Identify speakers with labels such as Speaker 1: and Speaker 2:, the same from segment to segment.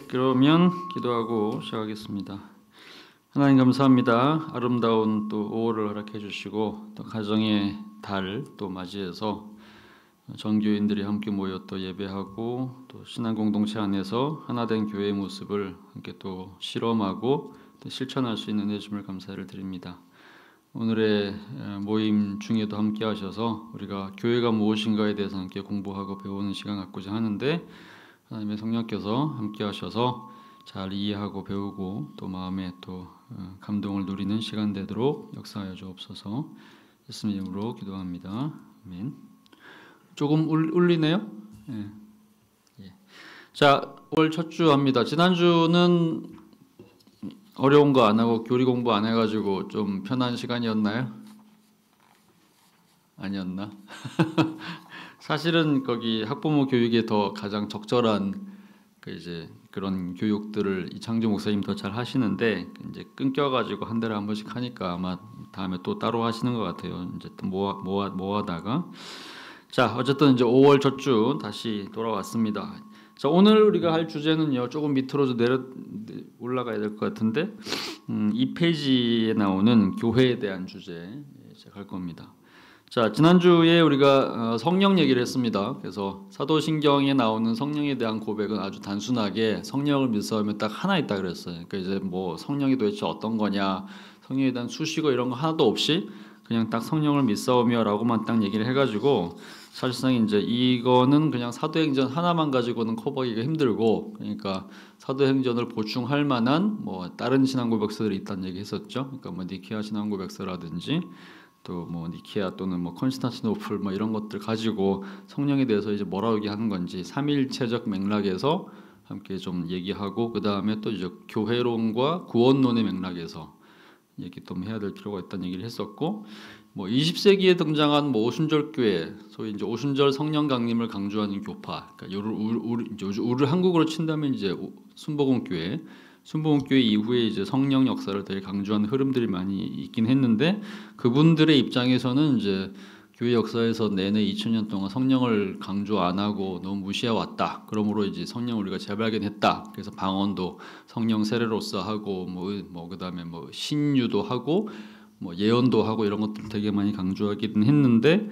Speaker 1: 그러면 기도하고 시작하겠습니다. 하나님 감사합니다. 아름다운 또 5월을 허락해 주시고 또 가정의 달 또 맞이해서 정교인들이 함께 모여 또 예배하고 또 신앙 공동체 안에서 하나된 교회의 모습을 함께 또 실험하고 또 실천할 수 있는 은혜 주심을 감사를 드립니다. 오늘의 모임 중에도 함께 하셔서 우리가 교회가 무엇인가에 대해서 함께 공부하고 배우는 시간 갖고자 하는데 하나님의 성령께서 함께 하셔서 잘 이해하고 배우고 또 마음에 또 감동을 누리는 시간 되도록 역사하여 주옵소서. 예수님 이름으로 기도합니다. 아멘. 조금 울리네요? 예. 자, 올 첫 주 합니다. 지난주는 어려운 거 안 하고 교리 공부 안 해가지고 좀 편한 시간이었나요? 아니었나? 사실은 거기 학부모 교육에 더 가장 적절한 그런 교육들을 이창조 목사님 더 잘 하시는데 이제 끊겨가지고 한 달에 한 번씩 하니까 아마 다음에 또 따로 하시는 것 같아요. 이제 또 모아다가 자 어쨌든 이제 5월 첫 주 다시 돌아왔습니다. 자 오늘 우리가 할 주제는요 조금 밑으로 올라가야 될 것 같은데 2페이지에 나오는 교회에 대한 주제 시작할 겁니다. 자 지난주에 우리가 성령 얘기를 했습니다. 그래서 사도신경에 나오는 성령에 대한 고백은 아주 단순하게 성령을 믿사오면 딱 하나 있다 그랬어요. 그러니까 이제 뭐 성령이 도대체 어떤 거냐, 성령에 대한 수식어 이런 거 하나도 없이 그냥 딱 성령을 믿사오며라고만 딱 얘기를 해가지고 사실상 이제 이거는 그냥 사도행전 하나만 가지고는 커버하기가 힘들고 그러니까 사도행전을 보충할 만한 뭐 다른 신앙 고백서들이 있다는 얘기 했었죠. 그러니까 뭐 니케아 신앙 고백서라든지 또 뭐 니케아 또는 뭐 컨스탄티노플 뭐 이런 것들 가지고 성령에 대해서 이제 뭐라고 얘기하는 건지 삼위일체적 맥락에서 함께 좀 얘기하고 그 다음에 또 이제 교회론과 구원론의 맥락에서 얘기 좀 해야 될 필요가 있다는 얘기를 했었고 뭐 20세기에 등장한 뭐 오순절 교회 소위 이제 오순절 성령 강림을 강조하는 교파 그러니까 우리 한국으로 친다면 이제 순복음교회 순복음교회 이후에 이제 성령 역사를 되게 강조하는 흐름들이 많이 있긴 했는데 그분들의 입장에서는 이제 교회 역사에서 내내 2000년 동안 성령을 강조 안 하고 너무 무시해 왔다. 그러므로 이제 성령 우리가 재발견했다. 그래서 방언도 성령 세례로서 하고 뭐 그다음에 뭐 신유도 하고 뭐 예언도 하고 이런 것들 되게 많이 강조하기는 했는데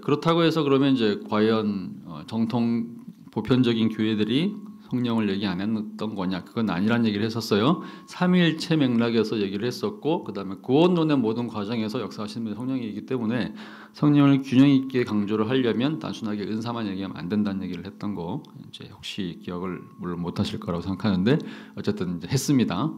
Speaker 1: 그렇다고 해서 그러면 이제 과연 정통 보편적인 교회들이 성령을 얘기 안 했던 거냐? 그건 아니란 얘기를 했었어요. 삼위일체 맥락에서 얘기를 했었고 그다음에 구원론의 모든 과정에서 역사하시는 분이 성령이기 때문에 성령을 균형 있게 강조를 하려면 단순하게 은사만 얘기하면 안 된다는 얘기를 했던 거 이제 혹시 기억을 물론 못 하실 거라고 생각하는데 어쨌든 이제 했습니다.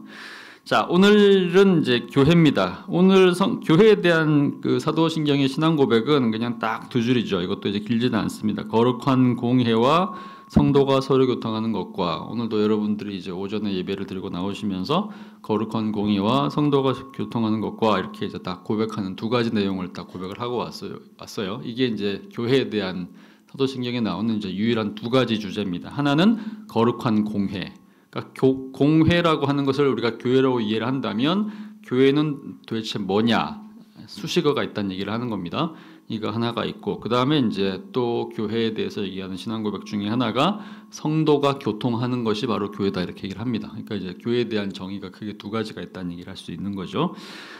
Speaker 1: 자 오늘은 이제 교회입니다. 오늘 교회에 대한 그 사도신경의 신앙 고백은 그냥 딱 두 줄이죠. 이것도 이제 길지는 않습니다. 거룩한 공회와 성도가 서로 교통하는 것과 오늘도 여러분들이 이제 오전에 예배를 드리고 나오시면서 거룩한 공의와 성도가 교통하는 것과 이렇게 이제 딱 고백하는 두 가지 내용을 딱 고백을 하고 왔어요. 이게 이제 교회에 대한 사도신경에 나오는 이제 유일한 두 가지 주제입니다. 하나는 거룩한 공회. 그러니까 공회라고 하는 것을 우리가 교회라고 이해를 한다면 교회는 도대체 뭐냐? 수식어가 있다는 얘기를 하는 겁니다. 이거 하나가 있고 그 다음에 이제 또 교회에 대해서 얘기하는 신앙 고백 중에 하나가 성도가 교통하는 것이 바로 교회다 이렇게 얘기를 합니다. 그러니까 이제 교회에 대한 정의가 크게 두 가지가 있다는 얘기를 할 수 있는 거죠.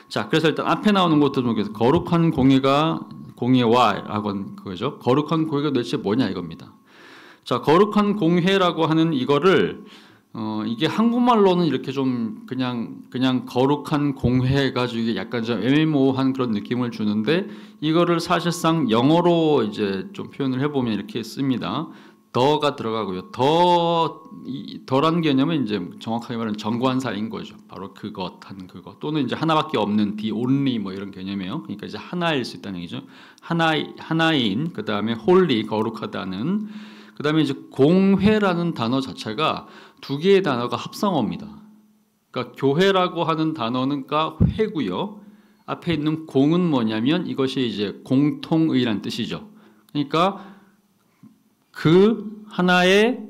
Speaker 1: 자, 그래서 일단 앞에 나오는 것도 좀 거룩한 공회와라고 하는 거죠. 거룩한 공회가 도대체 뭐냐 이겁니다. 자, 거룩한 공회라고 하는 이거를 이게 한국말로는 이렇게 좀 그냥 거룩한 공회 가지고 이게 약간 좀 애매모호한 그런 느낌을 주는데 이거를 사실상 영어로 이제 좀 표현을 해보면 이렇게 씁니다. 더가 들어가고요. 더라는 개념은 이제 정확하게 말하면 정관사인 거죠. 바로 그것 한 그것 또는 이제 하나밖에 없는 the only 뭐 이런 개념이에요. 그러니까 이제 하나일 수 있다는 얘기죠. 하나인 그 다음에 holy 거룩하다는 그 다음에 이제 공회라는 단어 자체가 두 개의 단어가 합성어입니다. 그러니까 교회라고 하는 단어는 회고요. 앞에 있는 공은 뭐냐면 이것이 이제 공통의란 뜻이죠. 그러니까 그 하나의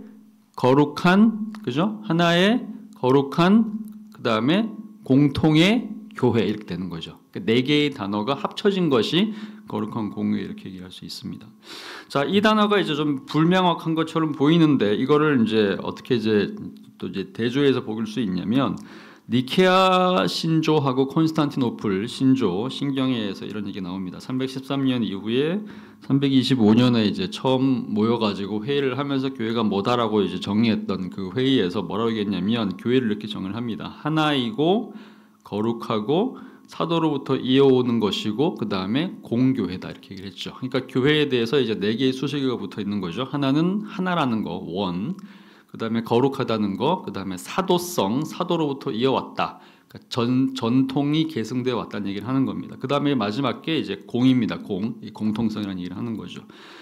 Speaker 1: 거룩한 그죠? 하나의 거룩한 그 다음에 공통의 교회 이렇게 되는 거죠. 네 개의 단어가 합쳐진 것이 거룩한 공회 이렇게 얘기할 수 있습니다. 자, 이 단어가 이제 좀 불명확한 것처럼 보이는데 이거를 이제 어떻게 이제 또 이제 대조해서 볼 수 있냐면 니케아 신조하고 콘스탄티노플 신조 신경에서 이런 얘기 나옵니다. 313년 이후에 325년에 이제 처음 모여가지고 회의를 하면서 교회가 뭐다라고 이제 정의했던 그 회의에서 뭐라고 얘기했냐면 교회를 이렇게 정의를 합니다. 하나이고 거룩하고 사도로부터 이어오는 것이고 그 다음에 공교회다 이렇게 얘기를 했죠. 그러니까 교회에 대해서 이제 네 개의 수식어가 붙어 있는 거죠. 하나는 하나라는 거, 원. 그 다음에 거룩하다는 거, 그 다음에 사도성, 사도로부터 이어왔다. 그러니까 전통이 계승되어 왔다는 얘기를 하는 겁니다. 그 다음에 마지막 게 이제 공입니다. 이 공통성이라는 얘기를 하는 거죠.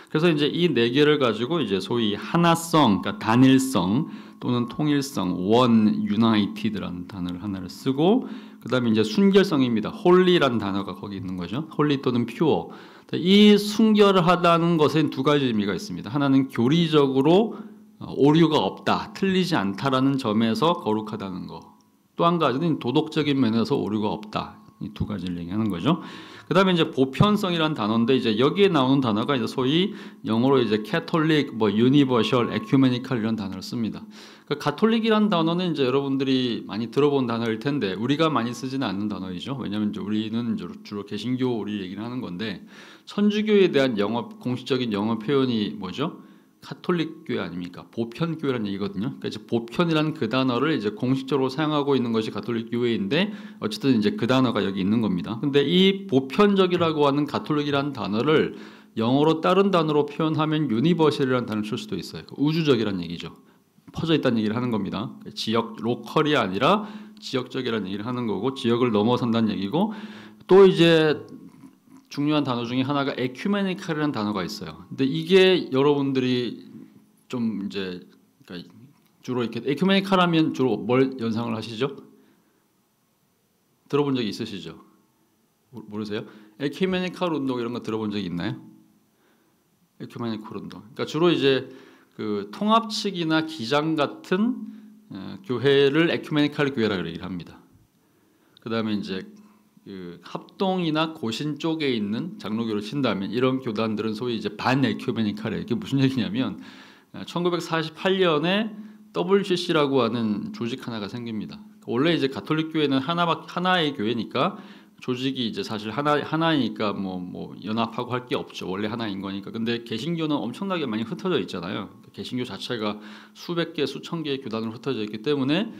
Speaker 1: 그래서 이제 이 네 개를 가지고 이제 소위 하나성, 그러니까 단일성 또는 통일성, 원, 유나이티드라는 단어를 하나를 쓰고, 그 다음에 이제 순결성입니다. 홀리라는 단어가 거기 있는 거죠. 홀리 또는 퓨어. 이 순결하다는 것엔 두 가지 의미가 있습니다. 하나는 교리적으로 오류가 없다, 틀리지 않다라는 점에서 거룩하다는 거. 또 한 가지는 도덕적인 면에서 오류가 없다. 이 두 가지를 얘기하는 거죠. 그다음에 이제 보편성이라는 단어인데 이제 여기에 나오는 단어가 이제 소위 영어로 이제 캐톨릭, 유니버셜, 에큐메니컬 이런 단어를 씁니다. 그러니까 가톨릭이라는 단어는 이제 여러분들이 많이 들어본 단어일 텐데 우리가 많이 쓰지는 않는 단어이죠. 왜냐하면 이제 우리는 주로 개신교 우리 얘기를 하는 건데 천주교에 대한 공식적인 영어 표현이 뭐죠? 카톨릭 교회 아닙니까? 보편 교회라는 얘기거든요. 그러니까 이제 보편이라는 그 단어를 이제 공식적으로 사용하고 있는 것이 가톨릭 교회인데 어쨌든 이제 그 단어가 여기 있는 겁니다. 근데 이 보편적이라고 하는 가톨릭이라는 단어를 영어로 다른 단어로 표현하면 유니버셜이라는 단어를 쓸 수도 있어요. 우주적이라는 얘기죠. 퍼져 있다는 얘기를 하는 겁니다. 지역 로컬이 아니라 지역적이라는 얘기를 하는 거고 지역을 넘어선다는 얘기고 또 이제 중요한 단어 중에 하나가 에큐메니칼이라는 단어가 있어요. 근데 이게 여러분들이 좀 이제 그러니까 주로 이렇게 에큐메니칼 하면 주로 뭘 연상을 하시죠? 들어본 적이 있으시죠? 모르세요? 에큐메니칼 운동 이런 거 들어본 적이 있나요? 에큐메니칼 운동. 그러니까 주로 이제 그 통합 측이나 기장 같은 교회를 에큐메니칼 교회라고 얘기를 합니다. 그다음에 이제 그 합동이나 고신 쪽에 있는 장로교를 친다면 이런 교단들은 소위 이제 반에큐메니칼이에요. 이게 무슨 얘기냐면 1948년에 WCC라고 하는 조직 하나가 생깁니다. 원래 이제 가톨릭 교회는 하나의 교회니까 조직이 이제 사실 하나이니까 뭐 연합하고 할 게 없죠. 원래 하나인 거니까. 근데 개신교는 엄청나게 많이 흩어져 있잖아요. 개신교 자체가 수백 개, 수천 개의 교단으로 흩어져 있기 때문에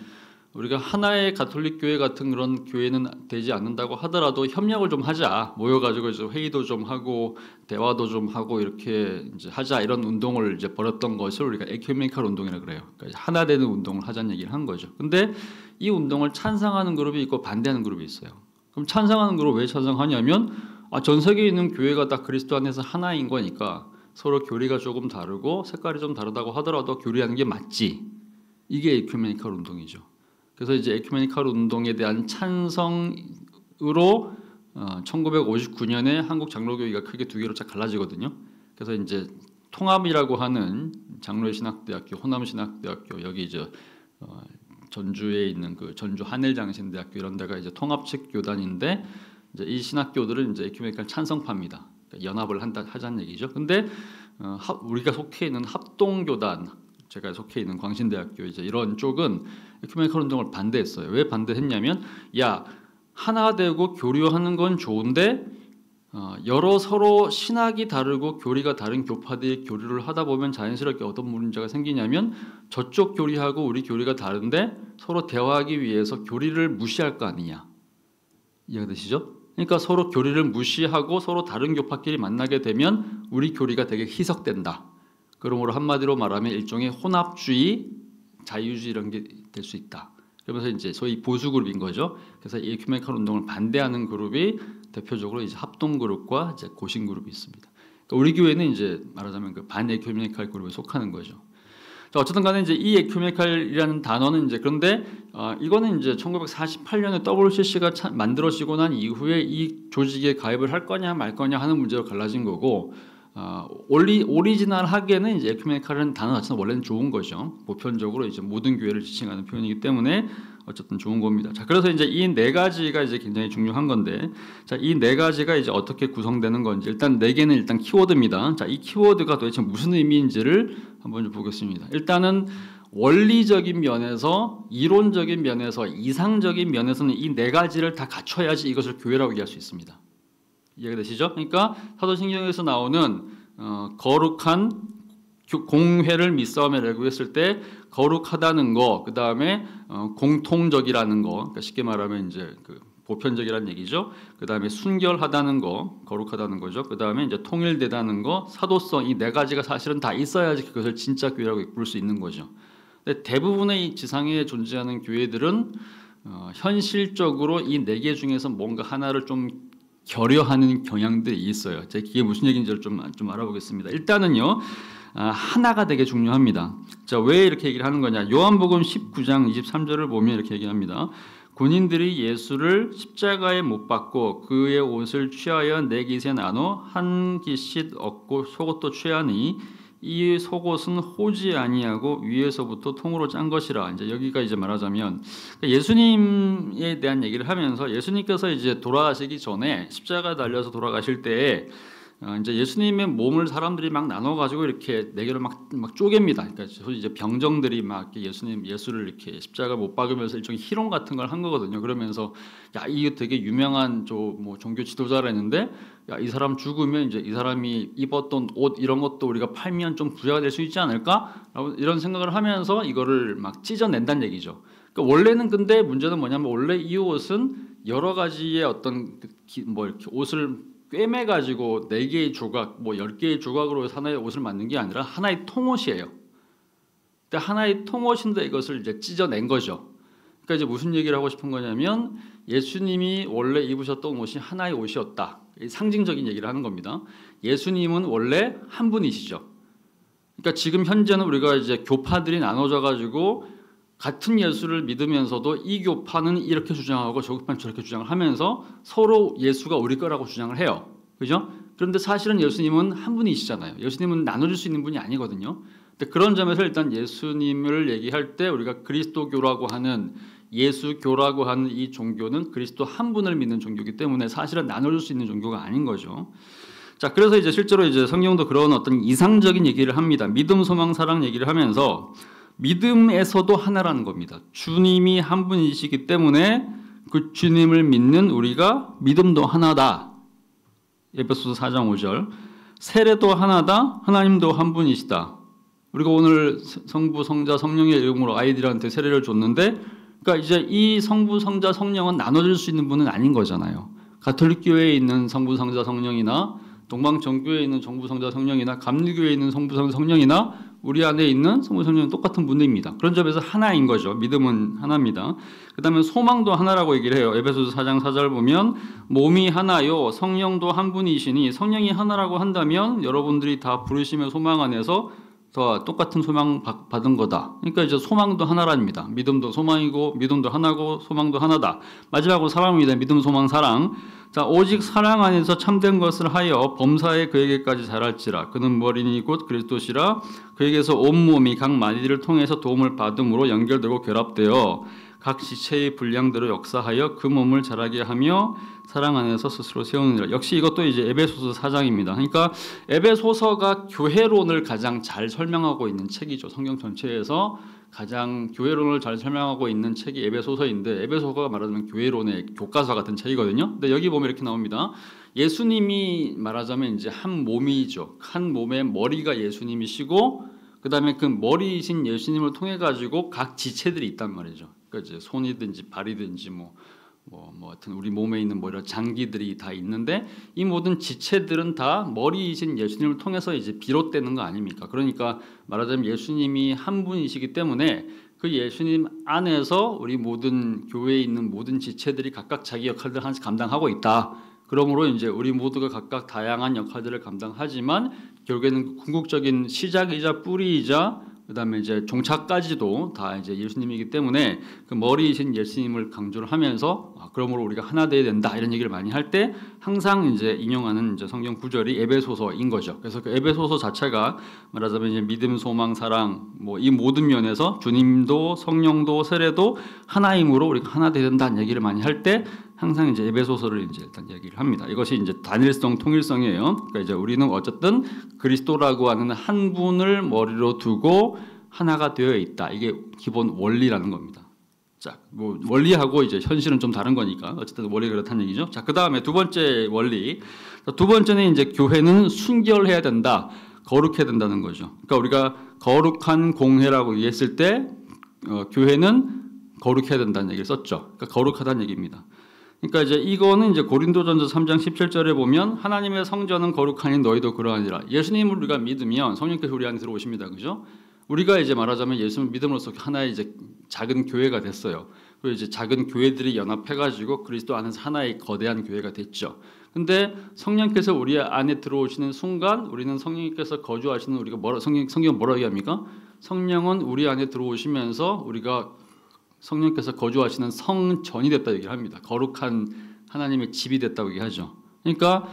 Speaker 1: 우리가 하나의 가톨릭 교회 같은 그런 교회는 되지 않는다고 하더라도 협력을 좀 하자, 모여가지고 이제 회의도 좀 하고 대화도 좀 하고 이렇게 이제 하자 이런 운동을 이제 벌였던 것을 우리가 에큐메니칼 운동이라 그래요. 그러니까 하나 되는 운동을 하자는 얘기를 한 거죠. 근데 이 운동을 찬성하는 그룹이 있고 반대하는 그룹이 있어요. 그럼 찬성하는 그룹 왜 찬성하냐면 전 세계에 있는 교회가 다 그리스도 안에서 하나인 거니까 서로 교리가 조금 다르고 색깔이 좀 다르다고 하더라도 교리하는 게 맞지. 이게 에큐메니칼 운동이죠. 그래서 이제 에큐메니칼 운동에 대한 찬성으로 1959년에 한국 장로교회가 크게 두 개로 쫙 갈라지거든요. 그래서 이제 통합이라고 하는 장로의 신학대학교, 호남신학대학교 여기 이제 전주에 있는 그 전주 한일장신대학교 이런 데가 이제 통합측 교단인데 이제 이 신학교들은 이제 에큐메니칼 찬성파입니다. 그러니까 연합을 하자는 얘기죠. 근데 우리가 속해 있는 합동교단 제가 속해 있는 광신대학교 이제 이런 쪽은 에큐메니칼 운동을 반대했어요. 왜 반대했냐면 하나 되고 교류하는 건 좋은데 여러 서로 신학이 다르고 교리가 다른 교파들이 교류를 하다 보면 자연스럽게 어떤 문제가 생기냐면 저쪽 교리하고 우리 교리가 다른데 서로 대화하기 위해서 교리를 무시할 거 아니냐. 이해가 되시죠? 그러니까 서로 교리를 무시하고 서로 다른 교파끼리 만나게 되면 우리 교리가 되게 희석된다. 그러므로 한마디로 말하면 일종의 혼합주의, 자유주의 이런 게 될 수 있다. 그러면서 이제 소위 보수 그룹인 거죠. 그래서 이 에큐메니칼 운동을 반대하는 그룹이 대표적으로 이제 합동 그룹과 이제 고신 그룹이 있습니다. 그러니까 우리 교회는 이제 말하자면 그 반 에큐메니칼 그룹에 속하는 거죠. 자, 어쨌든 간에 이제 이 에큐메니칼이라는 단어는 이제 그런데 이거는 이제 1948년에 WCC가 만들어지고 난 이후에 이 조직에 가입을 할 거냐 말 거냐 하는 문제로 갈라진 거고. 오리지널하게는 이제 에큐메니칼이라는 단어 자체는 원래는 좋은 거죠. 보편적으로 이제 모든 교회를 지칭하는 표현이기 때문에 어쨌든 좋은 겁니다. 자, 그래서 이제 이 네 가지가 이제 굉장히 중요한 건데, 자, 이 네 가지가 이제 어떻게 구성되는 건지 일단 네 개는 일단 키워드입니다. 자, 이 키워드가 도대체 무슨 의미인지를 한번 좀 보겠습니다. 일단은 원리적인 면에서, 이론적인 면에서, 이상적인 면에서는 이 네 가지를 다 갖춰야지 이것을 교회라고 얘기할 수 있습니다. 이해가 되시죠? 그러니까 사도신경에서 나오는 거룩한 공회를 밑싸움이라고 했을 때 거룩하다는 거, 그 다음에 공통적이라는 거, 그러니까 쉽게 말하면 이제 그 보편적이라는 얘기죠. 그 다음에 순결하다는 거, 거룩하다는 거죠. 그 다음에 이제 통일되다는 거, 사도성, 이 네 가지가 사실은 다 있어야지 그것을 진짜 교회라고 부를 수 있는 거죠. 근데 대부분의 이 지상에 존재하는 교회들은 현실적으로 이 네 개 중에서 뭔가 하나를 좀 결여하는 경향들이 있어요. 제가 이게 무슨 얘기인지를 좀 알아보겠습니다. 일단은요, 하나가 되게 중요합니다. 자, 왜 이렇게 얘기를 하는 거냐? 요한복음 19장 23절을 보면 이렇게 얘기합니다. 군인들이 예수를 십자가에 못 박고 그의 옷을 취하여 네 깃에 나눠 한 깃씩 얻고 속옷도 취하니 이 속옷은 호지 아니하고 위에서부터 통으로 짠 것이라. 이제 여기가 이제 말하자면 예수님에 대한 얘기를 하면서 예수님께서 이제 돌아가시기 전에 십자가 달려서 돌아가실 때에 이제 예수님의 몸을 사람들이 막 나눠가지고 이렇게 네 개로 막 쪼갭니다. 그러니까 소위 이제 병정들이 막 예수를 이렇게 십자가 못 박으면서 일종의 희롱 같은 걸 한 거거든요. 그러면서 야, 이거 되게 유명한 뭐 종교 지도자라 했는데, 야, 이 사람 죽으면 이제 이 사람이 입었던 옷 이런 것도 우리가 팔면 좀 부자가 될 수 있지 않을까? 이런 생각을 하면서 이거를 막 찢어낸다는 얘기죠. 그러니까 원래는, 근데 문제는 뭐냐면 원래 이 옷은 여러 가지의 어떤 뭐 이렇게 옷을 꿰매 가지고 4개의 조각, 뭐 10개의 조각으로 하나의 옷을 만든 게 아니라 하나의 통옷이에요. 근데 하나의 통옷인데 이것을 이제 찢어낸 거죠. 그러니까 이제 무슨 얘기를 하고 싶은 거냐면 예수님이 원래 입으셨던 옷이 하나의 옷이었다. 상징적인 얘기를 하는 겁니다. 예수님은 원래 한 분이시죠. 그러니까 지금 현재는 우리가 이제 교파들이 나눠져 가지고 같은 예수를 믿으면서도 이 교파는 이렇게 주장하고 저 교파는 저렇게 주장을 하면서 서로 예수가 우리 거라고 주장을 해요. 그죠? 그런데 사실은 예수님은 한 분이시잖아요. 예수님은 나눠줄 수 있는 분이 아니거든요. 근데 그런 점에서 일단 예수님을 얘기할 때 우리가 그리스도교라고 하는, 예수교라고 하는 이 종교는 그리스도 한 분을 믿는 종교이기 때문에 사실은 나눠줄 수 있는 종교가 아닌 거죠. 자, 그래서 이제 실제로 이제 성경도 그런 어떤 이상적인 얘기를 합니다. 믿음, 소망, 사랑 얘기를 하면서 믿음에서도 하나라는 겁니다. 주님이 한 분이시기 때문에 그 주님을 믿는 우리가 믿음도 하나다. 에베소서 4장 5절. 세례도 하나다. 하나님도 한 분이시다. 우리가 오늘 성부, 성자, 성령의 이름으로 아이들한테 세례를 줬는데, 그러니까 이제 이 성부, 성자, 성령은 나눠질 수 있는 분은 아닌 거잖아요. 가톨릭 교회에 있는 성부, 성자, 성령이나 동방정교회에 있는 성부, 성자, 성령이나 감리교회에 있는 성부, 성자, 성령이나 우리 안에 있는 성부, 성령은 똑같은 분들입니다. 그런 점에서 하나인 거죠. 믿음은 하나입니다. 그 다음에 소망도 하나라고 얘기를 해요. 에베소서 4장 4절 보면 몸이 하나요 성령도 한 분이시니, 성령이 하나라고 한다면 여러분들이 다 부르심의 소망 안에서 더 똑같은 소망 받은 거다. 그러니까 이제 소망도 하나랍니다. 믿음도 소망이고 믿음도 하나고 소망도 하나다. 마지막으로 사랑입니다. 믿음, 소망, 사랑. 자, 오직 사랑 안에서 참된 것을 하여 범사에 그에게까지 자랄지라. 그는 머리니 곧 그리스도시라. 그에게서 온몸이 각 마디를 통해서 도움을 받음으로 연결되고 결합되어 각 지체의 분량대로 역사하여 그 몸을 자라게 하며 사랑 안에서 스스로 세우느니라. 역시 이것도 이제 에베소서 4장입니다. 그러니까 에베소서가 교회론을 가장 잘 설명하고 있는 책이죠. 성경 전체에서 가장 교회론을 잘 설명하고 있는 책이 에베소서인데, 에베소서가 말하자면 교회론의 교과서 같은 책이거든요. 근데 여기 보면 이렇게 나옵니다. 예수님이 말하자면 이제 한 몸이죠. 한 몸의 머리가 예수님이시고, 그 다음에 그 머리이신 예수님을 통해 가지고 각 지체들이 있단 말이죠. 그러니까 이제 손이든지 발이든지 하여튼 우리 몸에 있는 뭐 이런 장기들이 다 있는데, 이 모든 지체들은 다 머리이신 예수님을 통해서 이제 비롯되는 거 아닙니까? 그러니까 말하자면 예수님이 한 분이시기 때문에 그 예수님 안에서 우리 모든 교회에 있는 모든 지체들이 각각 자기 역할들을 하나씩 감당하고 있다. 그러므로 이제 우리 모두가 각각 다양한 역할들을 감당하지만 결국에는 궁극적인 시작이자 뿌리이자 그다음에 이제 종착까지도 다 이제 예수님이기 때문에 그 머리이신 예수님을 강조를 하면서 그러므로 우리가 하나 돼야 된다 이런 얘기를 많이 할 때 항상 이제 인용하는 이제 성경 구절이 에베소서인 거죠. 그래서 그 에베소서 자체가 말하자면 이제 믿음, 소망, 사랑 뭐 이 모든 면에서 주님도 성령도 세례도 하나임으로 우리가 하나 돼야 된다는 얘기를 많이 할 때 항상 이제 에베소서를 이제 일단 얘기를 합니다. 이것이 이제 단일성, 통일성이에요. 그러니까 이제 우리는 어쨌든 그리스도라고 하는 한 분을 머리로 두고 하나가 되어 있다. 이게 기본 원리라는 겁니다. 자, 뭐 원리하고 이제 현실은 좀 다른 거니까 어쨌든 원리 그렇다는 얘기죠. 자, 그 다음에 두 번째 원리. 두 번째는 이제 교회는 순결해야 된다, 거룩해야 된다는 거죠. 그러니까 우리가 거룩한 공회라고 얘기했을 때 교회는 거룩해야 된다는 얘기를 썼죠. 그러니까 거룩하다는 얘기입니다. 그러니까 이제 이거는 이제 고린도전서 3장 17절에 보면 하나님의 성전은 거룩하니 너희도 그러하니라. 예수님을 우리가 믿으면 성령께서 우리 안에 들어오십니다. 그죠? 우리가 이제 말하자면 예수님을 믿음으로써 하나의 이제 작은 교회가 됐어요. 그리고 이제 작은 교회들이 연합해가지고 그리스도 안에서 하나의 거대한 교회가 됐죠. 근데 성령께서 우리 안에 들어오시는 순간 우리는 성령께서 거주하시는 우리가 성경은 뭐라고 얘기합니까? 성령은 우리 안에 들어오시면서 우리가 성령께서 거주하시는 성전이 됐다 얘기를 합니다. 거룩한 하나님의 집이 됐다고 얘기하죠. 그러니까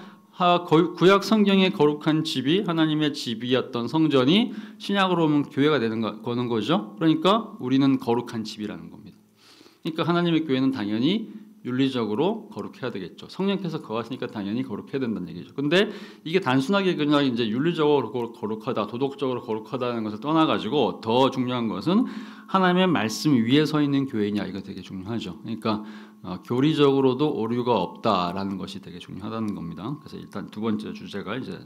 Speaker 1: 구약 성경의 거룩한 집이 하나님의 집이었던 성전이 신약으로 오면 교회가 거는 거죠. 그러니까 우리는 거룩한 집이라는 겁니다. 그러니까 하나님의 교회는 당연히 윤리적으로 거룩해야 되겠죠. 성령께서 거하시니까 당연히 거룩해야 된다는 얘기죠. 근데 이게 단순하게 그냥 이제 윤리적으로 거룩하다, 도덕적으로 거룩하다는 것을 떠나가지고 더 중요한 것은 하나님의 말씀 위에 서 있는 교회냐, 이거 되게 중요하죠. 그러니까 교리적으로도 오류가 없다라는 것이 되게 중요하다는 겁니다. 그래서 일단 두 번째 주제가 이제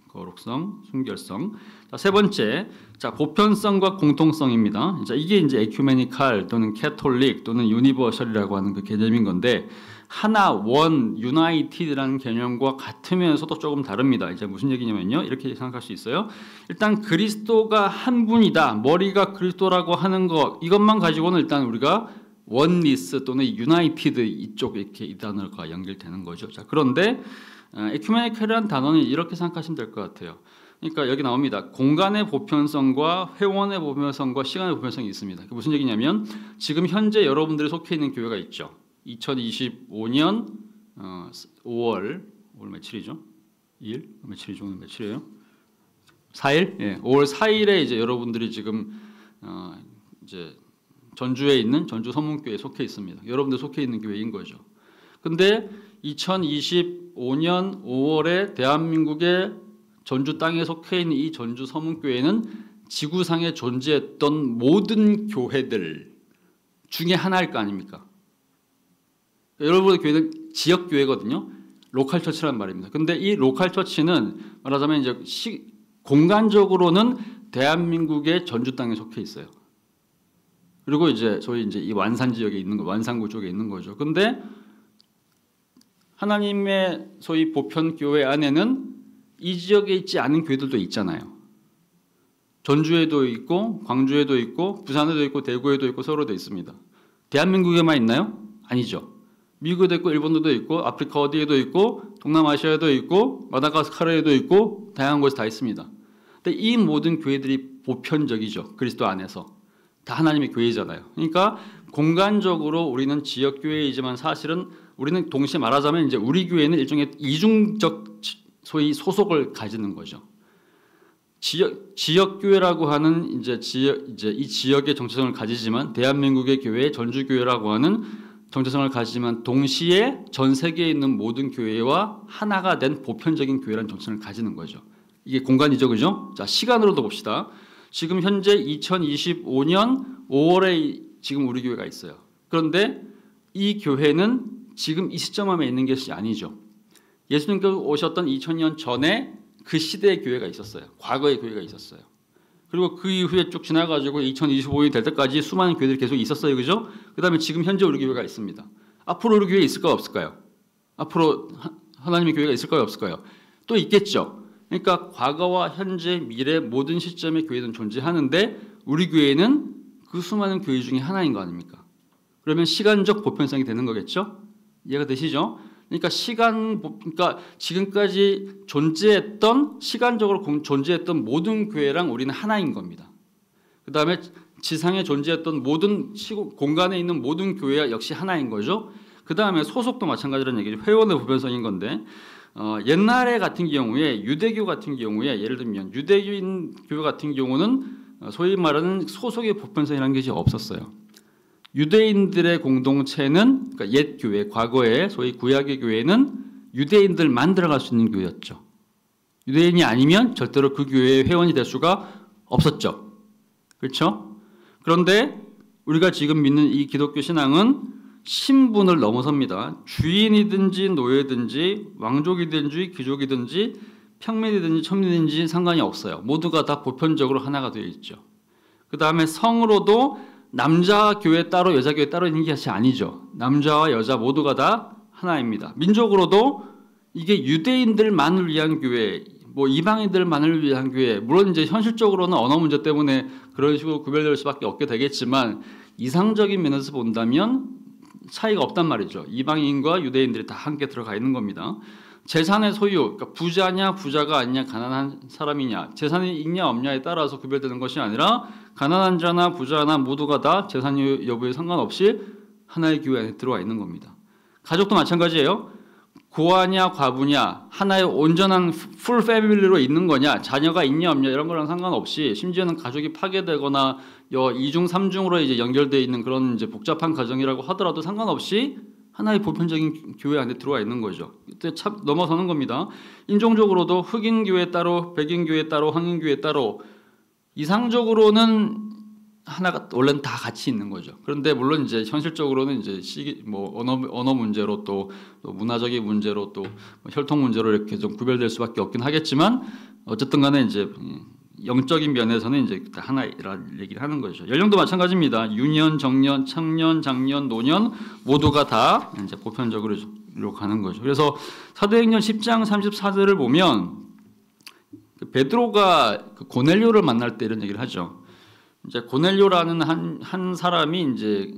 Speaker 1: 거룩성, 순결성. 자, 세 번째, 자, 보편성과 공통성입니다. 자, 이게 이제 에큐메니칼 또는 캐톨릭 또는 유니버셜이라고 하는 그 개념인 건데 하나, 원, 유나이티드라는 개념과 같으면서도 조금 다릅니다. 이제 무슨 얘기냐면요, 이렇게 생각할 수 있어요. 일단 그리스도가 한 분이다, 머리가 그리스도라고 하는 것, 이것만 가지고는 일단 우리가 원리스 또는 유나이티드 이쪽 이렇게 이 단어가 연결되는 거죠. 자, 그런데 에큐메니컬이라는 단어는 이렇게 생각하시면 될 것 같아요. 그러니까 여기 나옵니다. 공간의 보편성과 회원의 보편성과 시간의 보편성이 있습니다. 그게 무슨 얘기냐면 지금 현재 여러분들이 속해 있는 교회가 있죠. 2025년 5월 며칠이죠? 2일? 며칠이죠? 오늘 며칠이에요? 4일? 예, 5월 4일에 이제 여러분들이 지금 이제 전주에 있는 전주 서문교회에 속해 있습니다. 여러분들 속해 있는 교회인 거죠. 근데 2025년 5월에 대한민국의 전주 땅에 속해 있는 이 전주 서문교회는 지구상에 존재했던 모든 교회들 중에 하나일 거 아닙니까? 여러분의 교회는 지역 교회거든요. 로컬 처치라는 말입니다. 근데 이 로컬 처치는 말하자면 이제 공간적으로는 대한민국의 전주 땅에 속해 있어요. 그리고 이제 저희 이제 이 완산 지역에 있는 거, 완산구 쪽에 있는 거죠. 근데 하나님의 소위 보편 교회 안에는 이 지역에 있지 않은 교회들도 있잖아요. 전주에도 있고, 광주에도 있고, 부산에도 있고, 대구에도 있고, 서울에도 있습니다. 대한민국에만 있나요? 아니죠. 미국에도 있고, 일본도 있고, 아프리카 어디에도 있고, 동남아시아에도 있고, 마다가스카르에도 있고, 다양한 곳에 다 있습니다. 근데 이 모든 교회들이 보편적이죠. 그리스도 안에서. 다 하나님의 교회잖아요. 그러니까 공간적으로 우리는 지역 교회이지만 사실은 우리는 동시에 말하자면 이제 우리 교회는 일종의 이중적 소위 소속을 가지는 거죠. 지역 교회라고 하는 이제 이 지역의 정체성을 가지지만 대한민국의 교회, 전주 교회라고 하는 정체성을 가지지만 동시에 전 세계에 있는 모든 교회와 하나가 된 보편적인 교회라는 정체성을 가지는 거죠. 이게 공간이죠, 그죠? 자, 시간으로도 봅시다. 지금 현재 2025년 5월에 지금 우리 교회가 있어요. 그런데 이 교회는 지금 이 시점에 있는 것이 아니죠. 예수님께서 오셨던 2000년 전에 그 시대의 교회가 있었어요. 과거의 교회가 있었어요. 그리고 그 이후에 쭉 지나가지고 2025년이 될 때까지 수많은 교회들이 계속 있었어요. 그죠? 그 다음에 지금 현재 우리 교회가 있습니다. 앞으로 우리 교회 있을까요? 없을까요? 앞으로 하나님의 교회가 있을까요? 없을까요? 또 있겠죠. 그러니까 과거와 현재, 미래 모든 시점의 교회는 존재하는데 우리 교회는 그 수많은 교회 중에 하나인 거 아닙니까? 그러면 시간적 보편성이 되는 거겠죠? 이해가 되시죠? 그러니까 그러니까 지금까지 시간적으로 존재했던 모든 교회랑 우리는 하나인 겁니다. 그 다음에 지상에 존재했던 모든 공간에 있는 모든 교회가 역시 하나인 거죠. 그 다음에 소속도 마찬가지라는 얘기죠. 회원의 보편성인 건데 옛날에 같은 경우에 유대교 같은 경우에 예를 들면 유대교인 교회 같은 경우는 소위 말하는 소속의 보편성이라는 것이 없었어요. 유대인들의 공동체는 그러니까 옛 교회, 과거에 소위 구약의 교회는 유대인들만 들어갈 수 있는 교회였죠. 유대인이 아니면 절대로 그 교회의 회원이 될 수가 없었죠. 그렇죠? 그런데 우리가 지금 믿는 이 기독교 신앙은 신분을 넘어섭니다. 주인이든지 노예든지 왕족이든지 귀족이든지 평민이든지 천민이든지 상관이 없어요. 모두가 다 보편적으로 하나가 되어 있죠. 그 다음에 성으로도 남자 교회 따로 여자 교회 따로 있는 것이 아니죠. 남자와 여자 모두가 다 하나입니다. 민족으로도 이게 유대인들만을 위한 교회, 뭐 이방인들만을 위한 교회, 물론 이제 현실적으로는 언어 문제 때문에 그런 식으로 구별될 수밖에 없게 되겠지만 이상적인 면에서 본다면 차이가 없단 말이죠. 이방인과 유대인들이 다 함께 들어가 있는 겁니다. 재산의 소유, 그러니까 부자냐 부자가 아니냐 가난한 사람이냐 재산이 있냐 없냐에 따라서 구별되는 것이 아니라 가난한 자나 부자나 모두가 다 재산 여부에 상관없이 하나의 교회 안에 들어와 있는 겁니다. 가족도 마찬가지예요. 고아냐 과부냐 하나의 온전한 풀 패밀리로 있는 거냐 자녀가 있냐 없냐 이런 거랑 상관없이 심지어는 가족이 파괴되거나 이중 삼중으로 이제 연결되어 있는 그런 이제 복잡한 가정이라고 하더라도 상관없이 하나의 보편적인 교회 안에 들어와 있는 거죠. 이때 참 넘어서는 겁니다. 인종적으로도 흑인 교회 따로, 백인 교회 따로, 황인 교회 따로 이상적으로는 하나가 원래는 다 같이 있는 거죠. 그런데 물론 이제 현실적으로는 이제 언어 문제로 또 문화적인 문제로 또 혈통 문제로 이렇게 좀 구별될 수밖에 없긴 하겠지만 어쨌든 간에 이제 영적인 면에서는 이제 하나라는 얘기를 하는 거죠. 연령도 마찬가지입니다. 유년, 정년, 청년, 장년, 노년 모두가 다 이제 보편적으로 가는 거죠. 그래서 사도행전 10장 34절을 보면 베드로가 고넬료를 만날 때 이런 얘기를 하죠. 이제 고넬료라는 한 사람이 이제